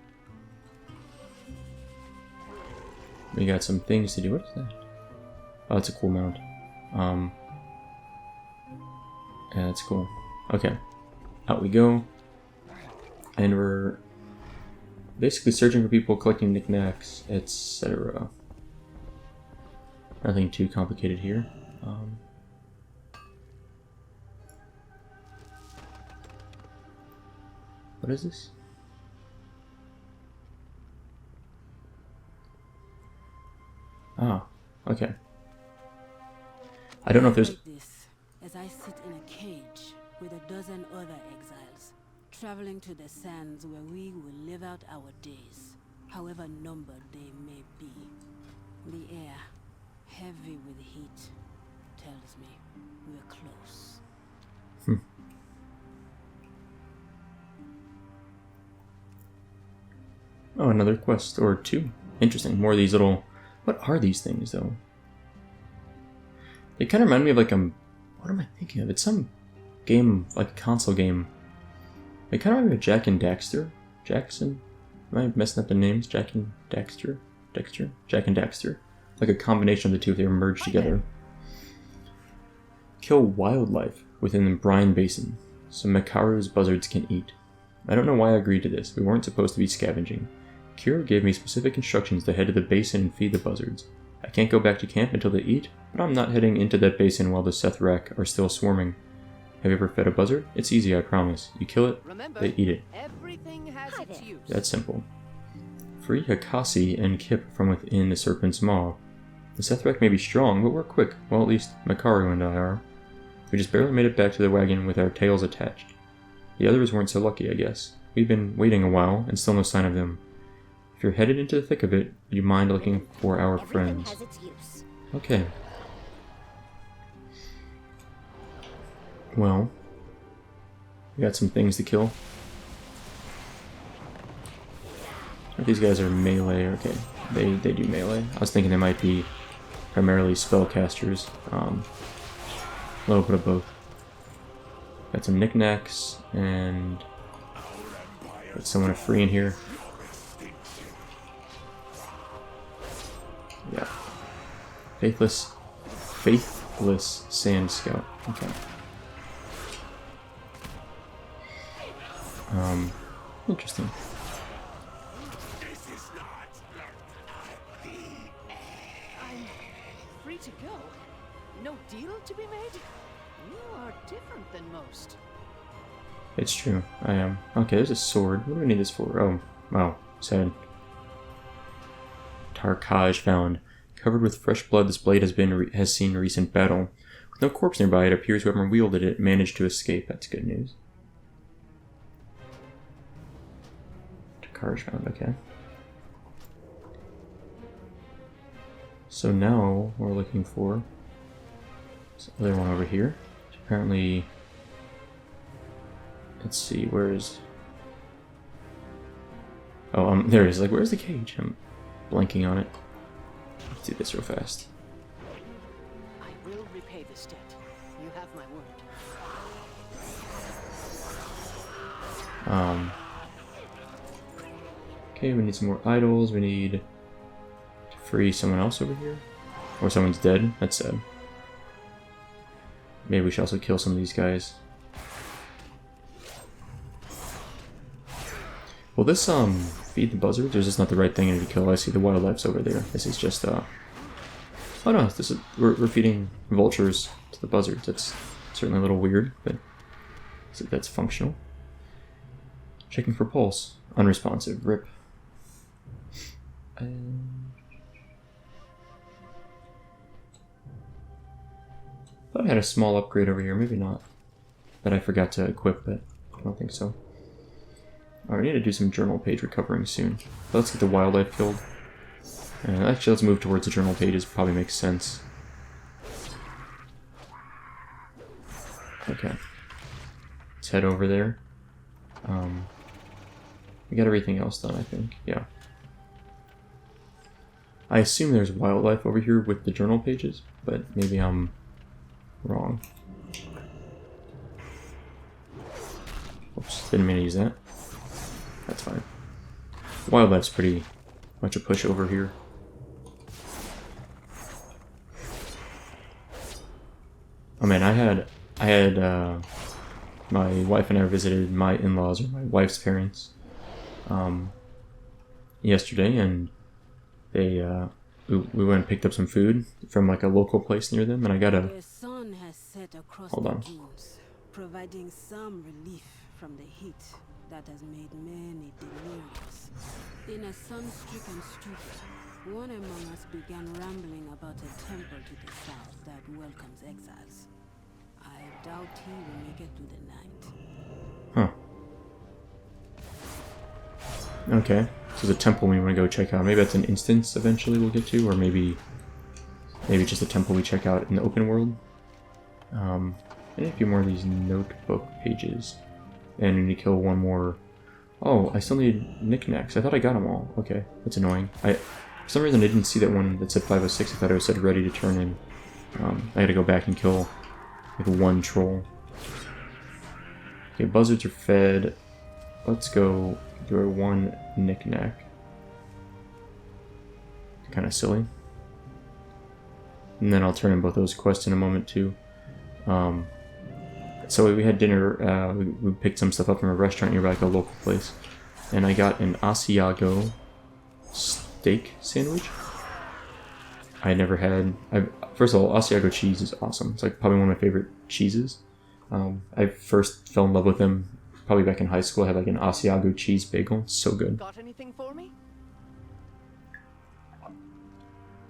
We got some things to do. What is that? Oh, it's a cool mount. Yeah, that's cool. Okay. Out we go. And we're basically searching for people, collecting knickknacks, etc. Nothing too complicated here. What is this? Ah, okay. I don't know if there's... Like this, as I sit in a cage with a dozen other exiles, traveling to the sands where we will live out our days, however numbered they may be. The air, heavy with heat, tells me we're close. Oh, another quest, or 2. Interesting, more of these little... What are these things, though? They kind of remind me of like a... What am I thinking of? It's some game, like a console game. They kind of remind me of Jak and Daxter? Jackson? Am I messing up the names? Jak and Daxter? Dexter? Jak and Daxter. Like a combination of the two if they were merged together. Kill wildlife within the brine basin, so Makaru's buzzards can eat. I don't know why I agreed to this. We weren't supposed to be scavenging. Kira gave me specific instructions to head to the basin and feed the buzzards. I can't go back to camp until they eat, but I'm not heading into that basin while the Sethrak are still swarming. Have you ever fed a buzzard? It's easy, I promise. You kill it, they eat it. Everything has its use. That's simple. Free Hakasi and Kip from within the Serpent's Maw. The Sethrak may be strong, but we're quick. Well, at least Makaru and I are. We just barely made it back to the wagon with our tails attached. The others weren't so lucky, I guess. We've been waiting a while, and still no sign of them. If you're headed into the thick of it, would you mind looking for our friends? Has its use. Okay. Well, We got some things to kill. These guys are melee. Okay, they do melee. I was thinking they might be primarily spellcasters. A little bit of both. Got some knickknacks and got someone a free in here. Yeah. Faithless Sand Scout. Okay. Interesting. I'm free to go. No deal to be made? You are different than most. It's true. I am. Okay, there's a sword. What do we need this for? Oh, wow. Sad. Tarkaj found. Covered with fresh blood, this blade has seen recent battle. With no corpse nearby, it appears whoever wielded it managed to escape. That's good news. Tarkaj found. Okay. So now we're looking for this other one over here. Apparently, let's see, where is... Oh, there it is. Like, where's the cage? I'm blanking on it. Let's do this real fast. I will repay this debt. You have my word. Okay, we need some more idols. We need to free someone else over here. Or someone's dead. That's sad. Maybe we should also kill some of these guys. Will this feed the buzzards, or is this not the right thing to kill? I see the wildlife's over there. This is just oh no, this is we're feeding vultures to the buzzards. That's certainly a little weird, but that's functional. Checking for pulse. Unresponsive. RIP. Thought I had a small upgrade over here, maybe not. That I forgot to equip, but I don't think so. Alright, I need to do some journal page recovering soon. But let's get the wildlife killed. And actually, let's move towards the journal pages, probably makes sense. Okay. Let's head over there. We got everything else done, I think. Yeah. I assume there's wildlife over here with the journal pages, but maybe I'm wrong. Oops, didn't mean to use that. That's fine. Wildlife's pretty much a push over here. Oh man, I had my wife and I visited my in-laws, or my wife's parents, yesterday, and they we went and picked up some food from like a local place near them, and I got a... The sun has set across Hold on. the dunes, providing some relief from the heat that has made many delirious. In a sun-stricken stupor, one among us began rambling about a temple to the south that welcomes exiles. I doubt he will make it to the night. Huh. Okay, so there's a temple we want to go check out. Maybe that's an instance eventually we'll get to, or maybe just a temple we check out in the open world. And a few more of these notebook pages. And we need to kill one more. Oh, I still need knickknacks. I thought I got them all. Okay, that's annoying. For some reason I didn't see that one that said 506. I thought it said ready to turn in. I had to go back and kill like one troll. Okay, buzzards are fed. Let's go do our one knickknack. Kind of silly. And then I'll turn in both those quests in a moment too. So we had dinner, we picked some stuff up from a restaurant nearby, like a local place. And I got an Asiago steak sandwich. I never had... First of all, Asiago cheese is awesome. It's like probably one of my favorite cheeses. I first fell in love with them probably back in high school. I had like an Asiago cheese bagel. It's so good. Got anything for me?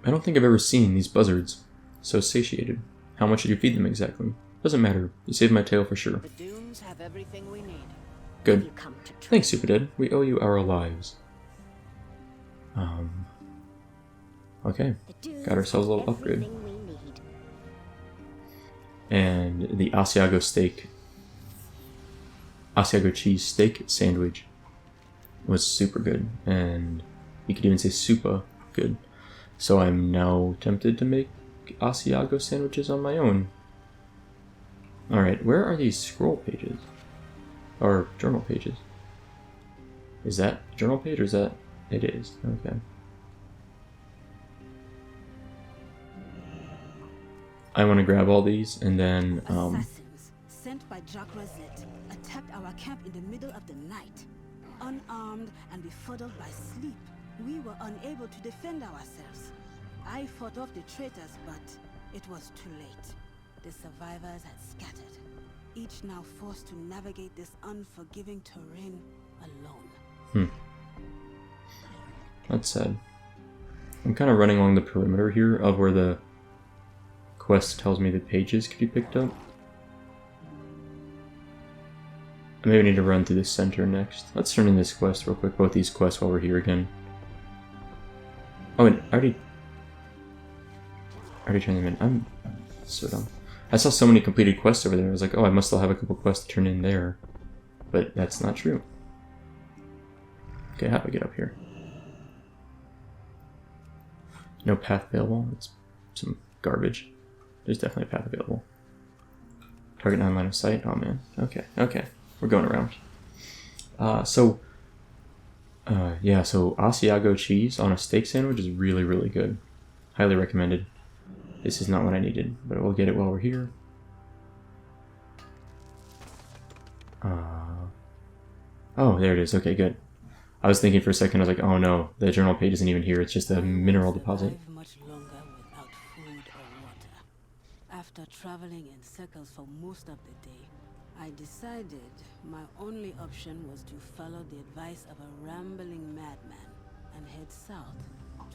I don't think I've ever seen these buzzards so satiated. How much did you feed them exactly? Doesn't matter. You saved my tail for sure. The dunes have everything we need. Good. Thanks, SoupaDead. We owe you our lives. Okay. Got ourselves a little upgrade. And the Asiago steak Asiago cheese steak sandwich was super good, and you could even say super good. So I'm now tempted to make Asiago sandwiches on my own. Alright, where are these scroll pages? Or journal pages? Is that a journal page or is that... It is, okay. I want to grab all these and then, Assassins sent by Jacrazet attacked our camp in the middle of the night. Unarmed and befuddled by sleep, we were unable to defend ourselves. I fought off the traitors, but it was too late. The survivors had scattered, each now forced to navigate this unforgiving terrain alone. That's sad. I'm kind of running along the perimeter here of where the quest tells me the pages could be picked up. I maybe need to run through the center next. Let's turn in this quest real quick, both these quests while we're here again. Oh, and I already turned them in. I'm so dumb. I saw so many completed quests over there. I was like, oh, I must still have a couple quests to turn in there. But that's not true. Okay, how do I get up here? No path available. It's some garbage. There's definitely a path available. Target 9 line of sight. Oh man. Okay, okay. We're going around. Yeah, so Asiago cheese on a steak sandwich is really, really good. Highly recommended. This is not what I needed, but we'll get it while we're here. Oh, there it is. Okay, good. I was thinking for a second, I was like, oh no, the journal page isn't even here. It's just a mineral deposit. Much longer without food or water. After traveling in circles for most of the day, I decided my only option was to follow the advice of a rambling madman and head south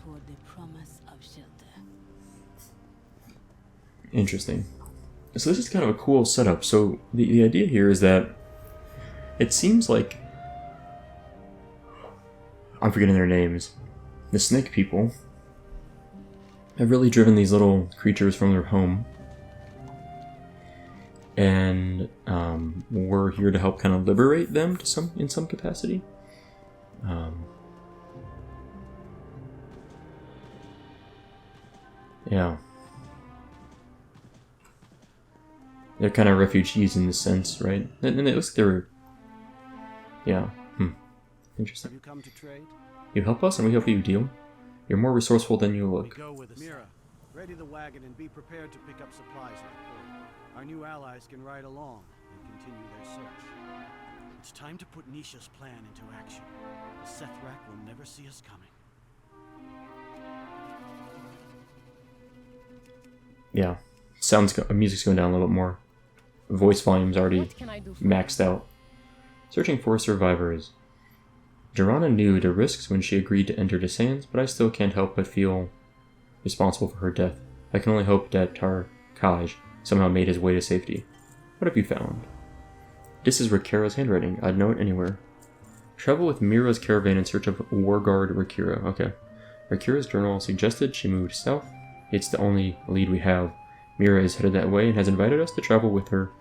toward the promise of shelter. Interesting. So this is kind of a cool setup. So the idea here is that it seems like, I'm forgetting their names, the snake people have really driven these little creatures from their home, and we're here to help kind of liberate them to in some capacity. Yeah. They're kind of refugees in this sense, right? And it looks like they're... Yeah. Interesting. Have you come to trade? You help us and we help you deal. You're more resourceful than you look. Go with us. Mira, ready the wagon and be prepared to pick up supplies. Our new allies can ride along and continue their search. It's time to put Nisha's plan into action. The Sethrak will never see us coming. Yeah. Music's going down a little bit more. Voice volume's already maxed out. Searching for survivors. Jirana knew the risks when she agreed to enter the sands, but I still can't help but feel responsible for her death. I can only hope that Tarkaj somehow made his way to safety. What have you found? This is Rakira's handwriting. I'd know it anywhere. Travel with Mira's caravan in search of Warguard Rakira. Okay. Rakira's journal suggested she moved south. It's the only lead we have. Mira is headed that way and has invited us to travel with her.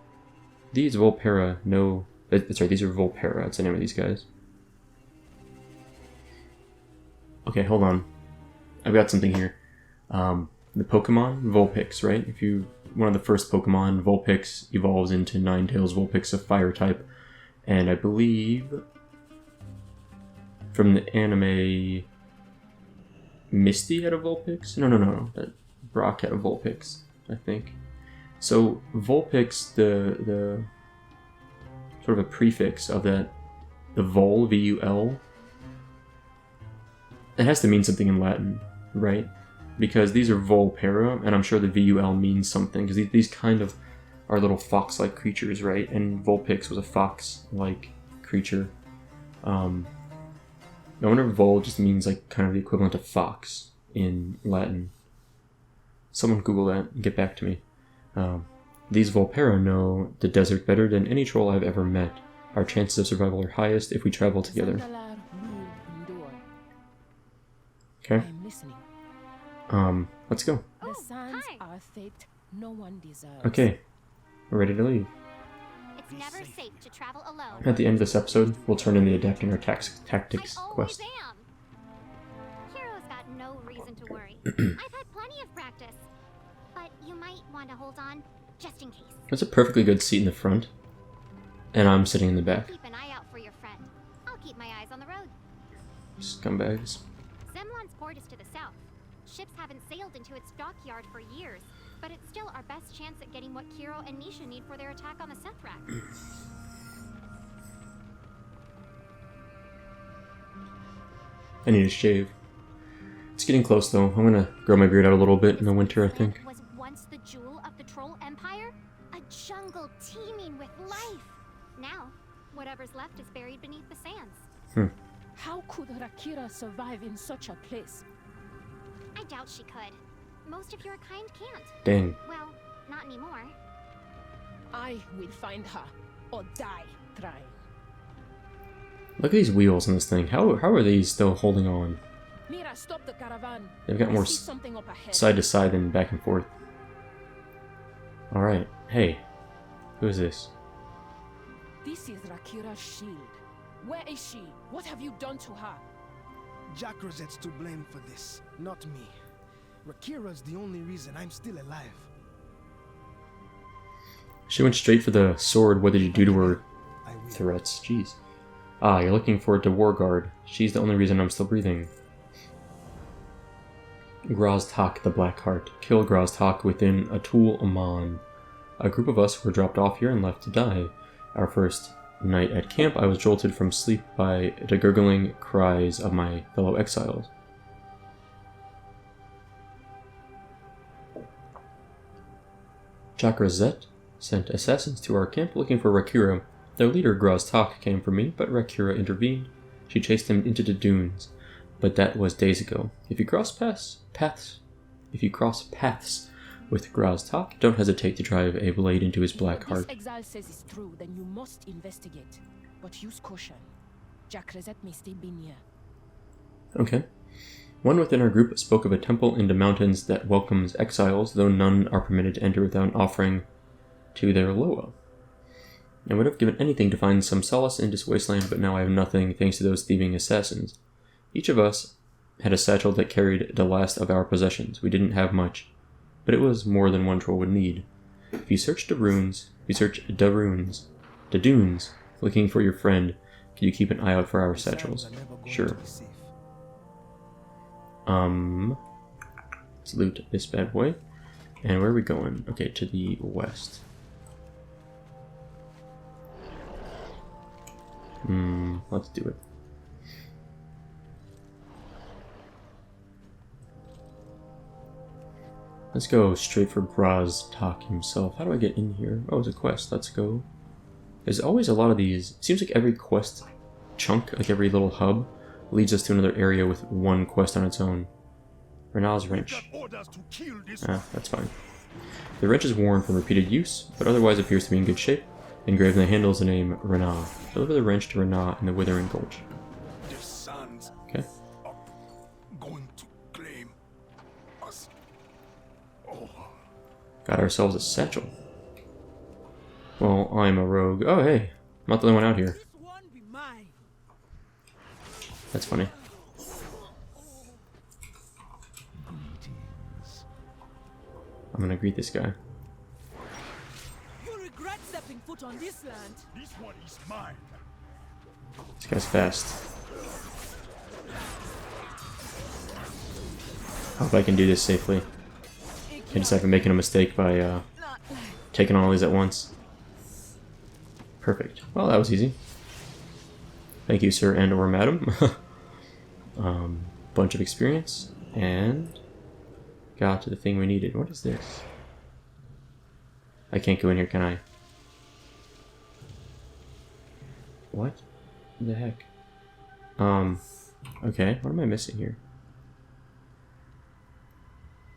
These Volpera know... Sorry, these are Volpera. That's the name of these guys. Okay, hold on. I've got something here. The Pokemon, Vulpix, right? One of the first Pokemon, Vulpix, evolves into Ninetales Vulpix, a fire type. And I believe from the anime, Misty had a Vulpix? No. Brock had a Vulpix, I think. So Vulpix, the sort of a prefix of that, the Vol, V-U-L, it has to mean something in Latin, right? Because these are Volpera, and I'm sure the VUL means something, because these kind of are little fox-like creatures, right? And Vulpix was a fox-like creature. I wonder if Vol just means like kind of the equivalent of fox in Latin. Someone Google that and get back to me. These Volpera know the desert better than any troll I've ever met. Our chances of survival are highest if we travel together. Okay. I'm listening. Let's go. The sands are a fate no one deserves. Okay. We're ready to leave. It's never safe to travel alone. At the end of this episode, we'll turn in the adapting our tactics I always quest. am. Hero's got no reason to worry. I've had plenty of practice. But you might want to hold on, just in case. That's a perfectly good seat in the front, and I'm sitting in the back. Keep an eye out for your friend. I'll keep my eyes on the road. Scumbags. Zemlon's port is to the south. Ships haven't sailed into its dockyard for years, but it's still our best chance at getting what Kiro and Nisha need for their attack on the Sethrak. I need to shave. It's getting close though. I'm gonna grow my beard out a little bit in the winter, I think. Was once the jewel of the Troll Empire, a jungle teeming with life. Now, whatever's left is buried beneath the sands. How could Rakira survive in such a place? I doubt she could. Most of your kind can't. Dang. Well, not anymore. I will find her, or die trying. Look at these wheels on this thing. How are these still holding on? Mira, stop the caravan. They've got I more see something up ahead. side to side than back and forth. Alright. Hey. Who is this? This is Rakira's shield. Where is she? What have you done to her? Jack Rosette's to blame for this, not me. Rakira's the only reason I'm still alive. She went straight for the sword. What did you do to her? I will. Threats. Jeez. Ah, you're looking forward to Warguard. She's the only reason I'm still breathing. Groztak the Black Heart. Kill Groztak within Atul Aman. A group of us were dropped off here and left to die. Our first night at camp, I was jolted from sleep by the gurgling cries of my fellow exiles. Jack Rosette sent assassins to our camp looking for Rakira. Their leader, Groztak, came for me, but Rakira intervened. She chased him into the dunes, but that was days ago. If you cross paths with Groztak, don't hesitate to drive a blade into his black If heart. this exile says it's true, then you must investigate. But use caution. Jack Rosette may still be near. Okay. One within our group spoke of a temple in the mountains that welcomes exiles, though none are permitted to enter without an offering to their Loa. I would have given anything to find some solace in this wasteland, but now I have nothing thanks to those thieving assassins. Each of us had a satchel that carried the last of our possessions. We didn't have much, but it was more than one troll would need. If you search the dunes, looking for your friend, can you keep an eye out for our satchels? Sure. Let's loot this bad boy. And where are we going? Okay, to the west. Let's do it. Let's go straight for Groztak himself. How do I get in here? Oh, it's a quest. Let's go. There's always a lot of these. It seems like every quest chunk, like every little hub, leads us to another area with one quest on its own. Renal's wrench. That's fine. The wrench is worn from repeated use, but otherwise appears to be in good shape. Engraved on the handle is the name Renal. Deliver the wrench to Renal in the Withering Gulch. The sons Okay. are going to claim us. Oh. Got ourselves a satchel. Well, I'm a rogue. Oh, hey. I'm not the only one out here. This one be mine. That's funny. I'm gonna greet this guy. You regret stepping foot on this land. This one is mine. This guy's fast. Hope I can do this safely. I just haven't making a mistake by taking all these at once. Perfect. Well, that was easy. Thank you, sir and or madam. Bunch of experience and got to the thing we needed. What is this? I can't go in here, can I? What the heck? Okay, what am I missing here?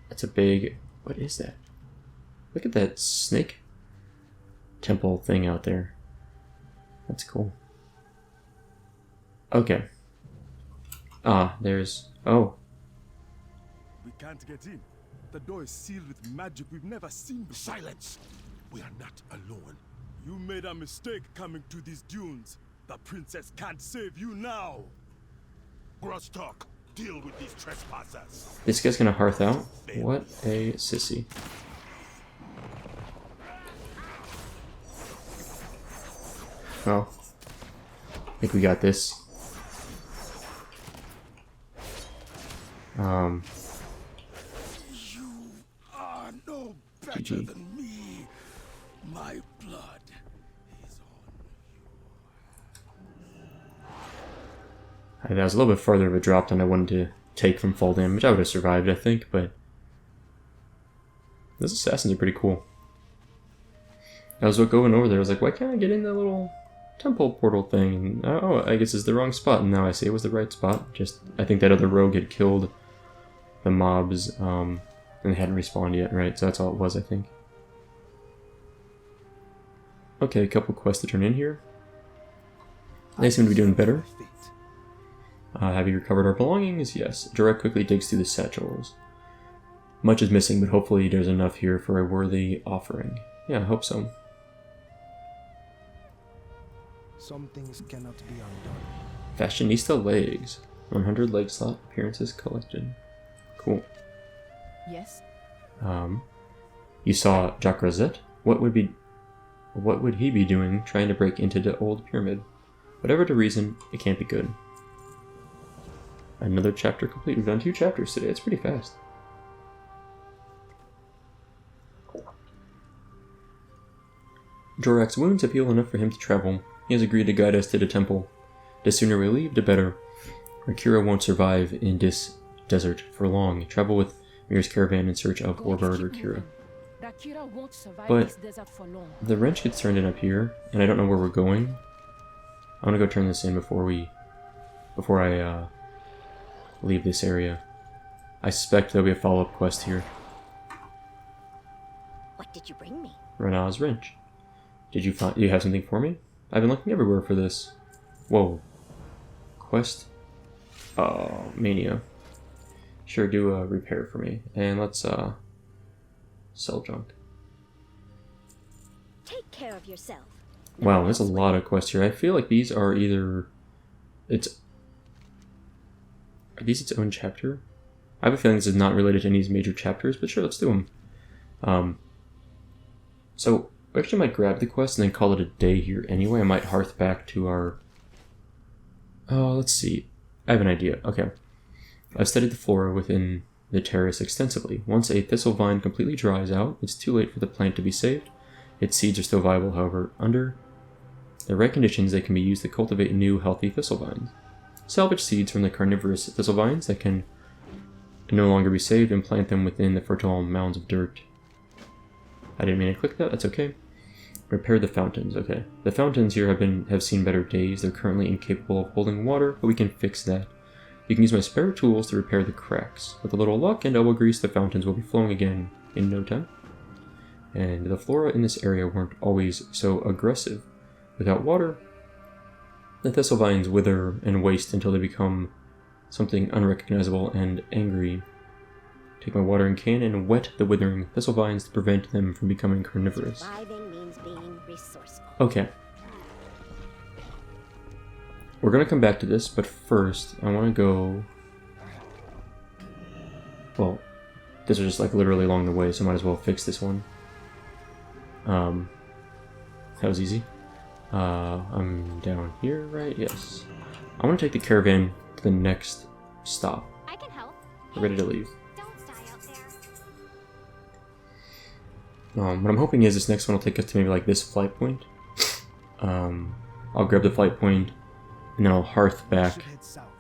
That's a big... What is that? Look at that snake temple thing out there. That's cool. Okay. Ah, there's... Oh. We can't get in. The door is sealed with magic we've never seen before. Silence! We are not alone. You made a mistake coming to these dunes. The princess can't save you now. Gross talk. Deal with these trespassers. This guy's gonna hearth out? What a sissy. Well, I think we got this. You are no better GG. than me. My blood is on That was a little bit farther of a drop than I wanted to take from fall damage. I would have survived, I think, but those assassins are pretty cool. I was going over there, I was like, why can't I get in that little temple portal thing? And, oh, I guess it's the wrong spot, and now I see it was the right spot. Just, I think that other rogue had killed the mobs, and they hadn't respawned yet, right? So that's all it was, I think. Okay, a couple quests to turn in here. They seem to be doing better. Have you recovered our belongings? Yes. Jorek quickly digs through the satchels. Much is missing, but hopefully there's enough here for a worthy offering. Yeah, I hope so. Some things cannot be undone. Fashionista legs. 100 leg slot appearances collected. Cool. Yes? You saw Jacques Rosette? What would he be doing trying to break into the old pyramid? Whatever the reason, it can't be good. Another chapter complete. We've done 2 chapters today. It's pretty fast. Jorek's wounds have healed enough for him to travel. He has agreed to guide us to the temple. The sooner we leave, the better. Rakira won't survive in this desert for long. Travel with Mir's caravan in search of Warbird Rakira. Rakira won't survive But this desert for long. the wrench gets turned in up here, and I don't know where we're going. I want to go turn this in before I leave this area. I suspect there'll be a follow-up quest here. What did you bring me? Rena's wrench. Do you have something for me? I've been looking everywhere for this. Whoa. Quest? Oh, mania. Sure, do a repair for me. And let's sell junk. Take care of yourself. Wow, there's a lot of quests here. I feel like these are either... Are these its own chapter? I have a feeling this is not related to any of these major chapters, but sure, let's do them. So, I actually might grab the quest and then call it a day here anyway. I might hearth back to our... Oh, let's see. I have an idea. Okay. I've studied the flora within the terrace extensively. Once a thistle vine completely dries out, it's too late for the plant to be saved. Its seeds are still viable, however, under the right conditions they can be used to cultivate new, healthy thistle vines. Salvage seeds from the carnivorous thistle vines that can no longer be saved and plant them within the fertile mounds of dirt. I didn't mean to click that, that's okay. Repair the fountains, okay. The fountains here have seen better days. They're currently incapable of holding water, but we can fix that. You can use my spare tools to repair the cracks. With a little luck and elbow grease, the fountains will be flowing again in no time. And the flora in this area weren't always so aggressive. Without water, the thistle vines wither and waste until they become something unrecognizable and angry. Take my watering can and wet the withering thistle vines to prevent them from becoming carnivorous. Surviving means being resourceful. Okay. We're gonna come back to this, but first, I wanna go... Well, this is just like literally along the way, so I might as well fix this one. That was easy. I'm down here, right? Yes. I want to take the caravan to the next stop. I can help. We're ready to leave. Don't die out there. What I'm hoping is this next one will take us to maybe like this flight point. I'll grab the flight point, and then I'll hearth back Should head south.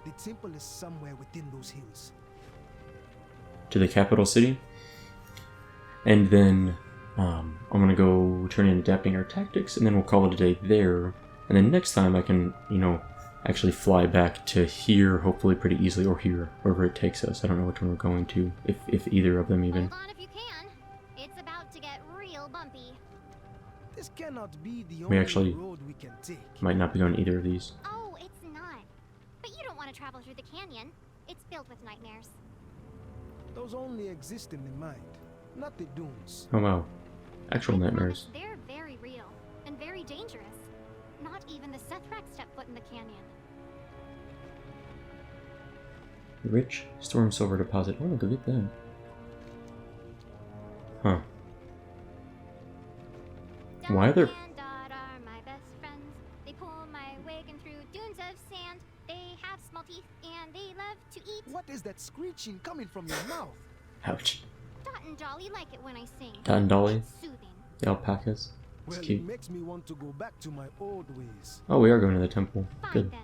The temple is somewhere within those hills. to the capital city. And then I'm going to go turn in adapting our tactics, and then we'll call it a day there. And then next time I can, actually fly back to here, hopefully pretty easily, or here, wherever it takes us. I don't know which one we're going to, if either of them even. Hold on if you can. It's about to get real bumpy. This cannot be the We only actually road we can take. might not be going either of these. Oh, it's not. But you don't want to travel through the canyon. It's filled with nightmares. Those only exist in the mind, not the dunes. Oh wow. Actual I promise nightmares. They're very real. and very dangerous. Not even the Sethrak stepped foot in the canyon. Rich storm silver deposit. Oh, go get that. Huh. Why are there... Dot and Dot are my best friends. They pull my wagon through dunes of sand. They have small teeth and they love to eat. What is that screeching coming from your mouth? Ouch. Dot and Dolly like it when I sing. Dot and Dolly? It's soothing. The alpacas. It's Well, cute. it makes me want to go back to my old ways. Oh, we are going to the temple. Fine Good. then.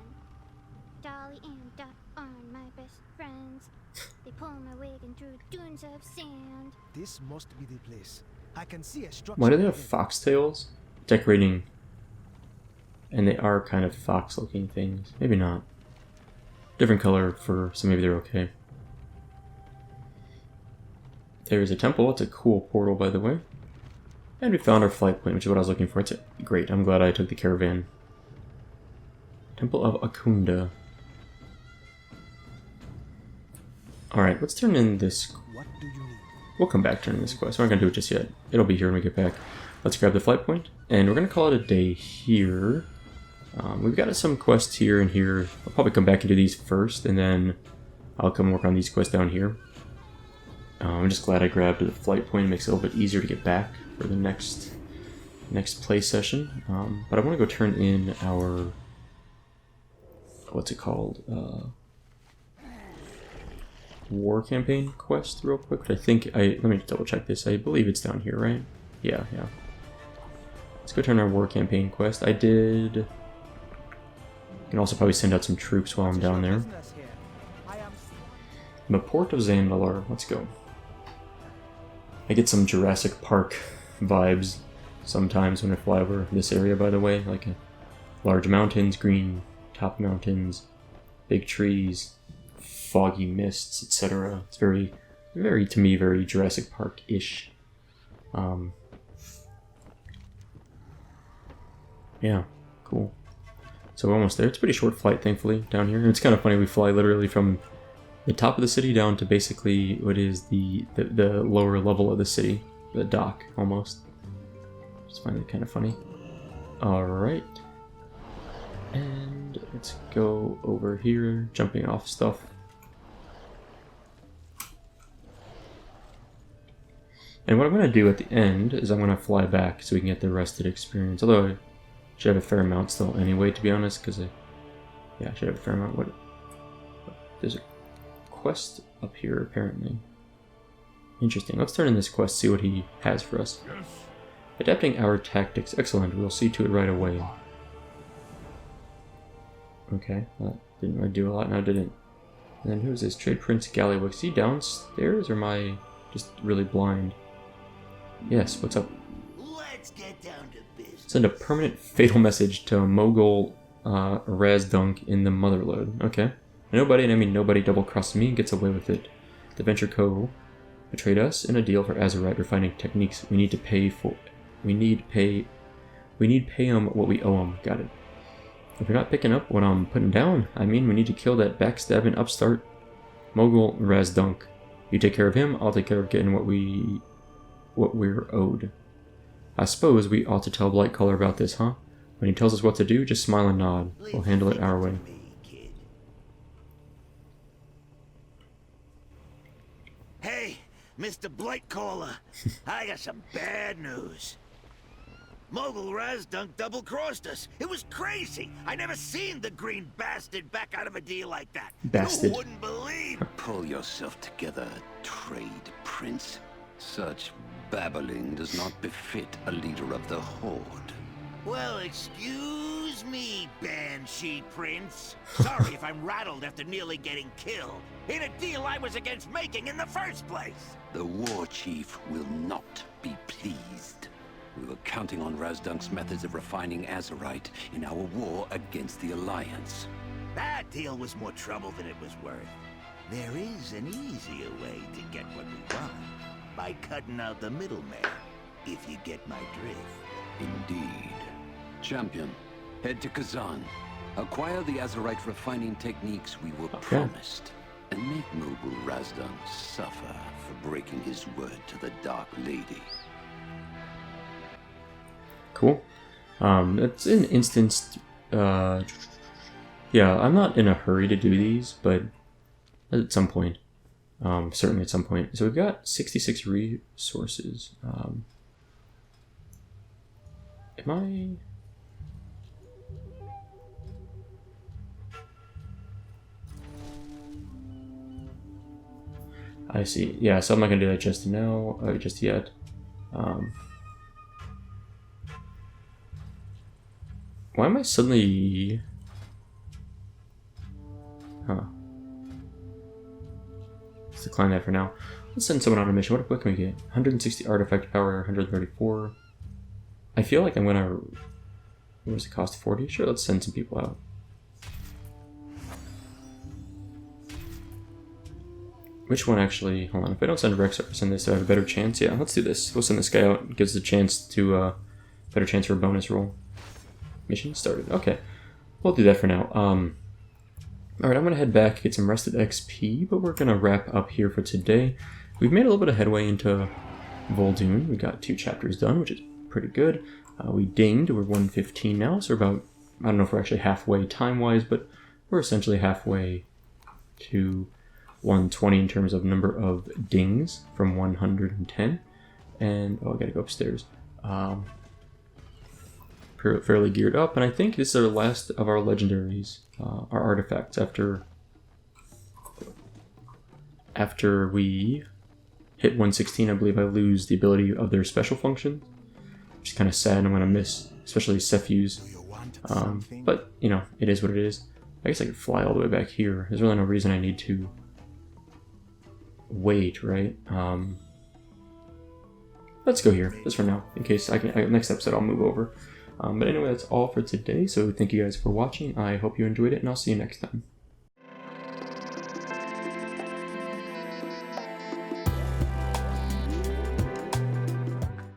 Dolly and Dot are my best friends. They pull my wagon through dunes of sand. This must be the place. I can see a structure. Why do they have ahead. foxtails? Decorating. And they are kind of fox-looking things. Maybe not. Different color for, so maybe they're okay. There's a temple. It's a cool portal, by the way. And we found our flight point, which is what I was looking for. It's great. I'm glad I took the caravan. Temple of Akunda. Alright, let's turn in this. What do you need? We'll come back to turn in this quest. We're not going to do it just yet. It'll be here when we get back. Let's grab the flight point, and we're going to call it a day here. We've got some quests here and here. I'll probably come back and do these first, and then I'll come work on these quests down here. I'm just glad I grabbed the flight point. It makes it a little bit easier to get back for the next play session. But I want to go turn in our... what's it called? War campaign quest real quick. But I think let me double check this. I believe it's down here, right? Yeah. Let's go turn our war campaign quest. I did... I can also probably send out some troops while I'm down there. The Port of Zandalar. Let's go. I get some Jurassic Park vibes sometimes when I fly over this area, by the way. Like large mountains, green top mountains, big trees, foggy mists, etc. It's very, to me, very Jurassic Park-ish. Yeah, cool. So we're almost there. It's a pretty short flight, thankfully, down here. And it's kind of funny, we fly literally from the top of the city down to basically what is the lower level of the city. The dock, almost. Just find it kind of funny. Alright. And let's go over here, jumping off stuff. And what I'm going to do at the end is I'm going to fly back so we can get the rested experience. Although I should have a fair amount still anyway, to be honest, because I should have a fair amount. There's a quest up here, apparently. Interesting. Let's turn in this quest, see what he has for us. Yes. Adapting our tactics. Excellent. We'll see to it right away. Okay. That didn't really do a lot now, did it? And then who's this? Trade Prince Gallywix. Is he downstairs, or am I just really blind? Yes, what's up? Let's get down to business. Send a permanent fatal message to Mogul Razdunk in the Motherlode. Okay. Nobody, and I mean nobody, double-crosses me and gets away with it. The Venture Co. betrayed us in a deal for Azerite refining techniques. We need pay them what we owe them. Got it. If you're not picking up what I'm putting down, I mean we need to kill that backstabbing upstart Mogul Razdunk. You take care of him, I'll take care of getting what we're owed. I suppose we ought to tell Blightcaller about this, huh? When he tells us what to do, just smile and nod. We'll handle it our way. Hey, Mr. Blightcaller, I got some bad news. Mogul Razdunk double-crossed us. It was crazy. I never seen the green bastard back out of a deal like that. Bastard. You wouldn't believe. Pull yourself together, trade prince. Such babbling does not befit a leader of the Horde. Well, excuse me, Banshee Prince. Sorry if I'm rattled after nearly getting killed. In a deal I was against making in the first place. The war chief will not be pleased. We were counting on Razdunk's methods of refining Azerite in our war against the Alliance. That deal was more trouble than it was worth. There is an easier way to get what we want. By cutting out the middleman, if you get my drift. Indeed. Champion, head to Kazan. Acquire the Azerite refining techniques we were promised. And make Mogul Razdunk suffer for breaking his word to the Dark Lady. Cool. It's an instanced. Yeah, I'm not in a hurry to do these, but at some point, certainly at some point. So we've got 66 resources. Am I? I see. Yeah, so I'm not gonna do that just now, just yet. Why am I suddenly? Huh. Let's decline that for now. Let's send someone on a mission. What can we get? 160 artifact power, 134. I feel like I'm gonna. What does it cost? 40? Sure, let's send some people out. Which one actually? Hold on. If I don't send Rex or send this, do I have a better chance? Yeah, let's do this. We'll send this guy out. It gives us a chance to better chance for a bonus roll. Mission started. Okay, we'll do that for now. All right, I'm gonna head back, get some rested XP, but we're gonna wrap up here for today. We've made a little bit of headway into Vol'dun. We got 2 chapters done, which is pretty good. We dinged. We're 115 now, so we're about. I don't know if we're actually halfway time-wise, but we're essentially halfway to 120 in terms of number of dings from 110. And oh, I gotta go upstairs. Fairly geared up, and I think this is our last of our legendaries, our artifacts. After we hit 116, I believe I lose the ability of their special function, which is kind of sad. I'm gonna miss, especially Cephus. But you know, it is what it is. I guess I could fly all the way back here. There's really no reason I need to wait, right? Let's go here, just for now, in case next episode I'll move over. But anyway, that's all for today, so thank you guys for watching. I hope you enjoyed it, and I'll see you next time.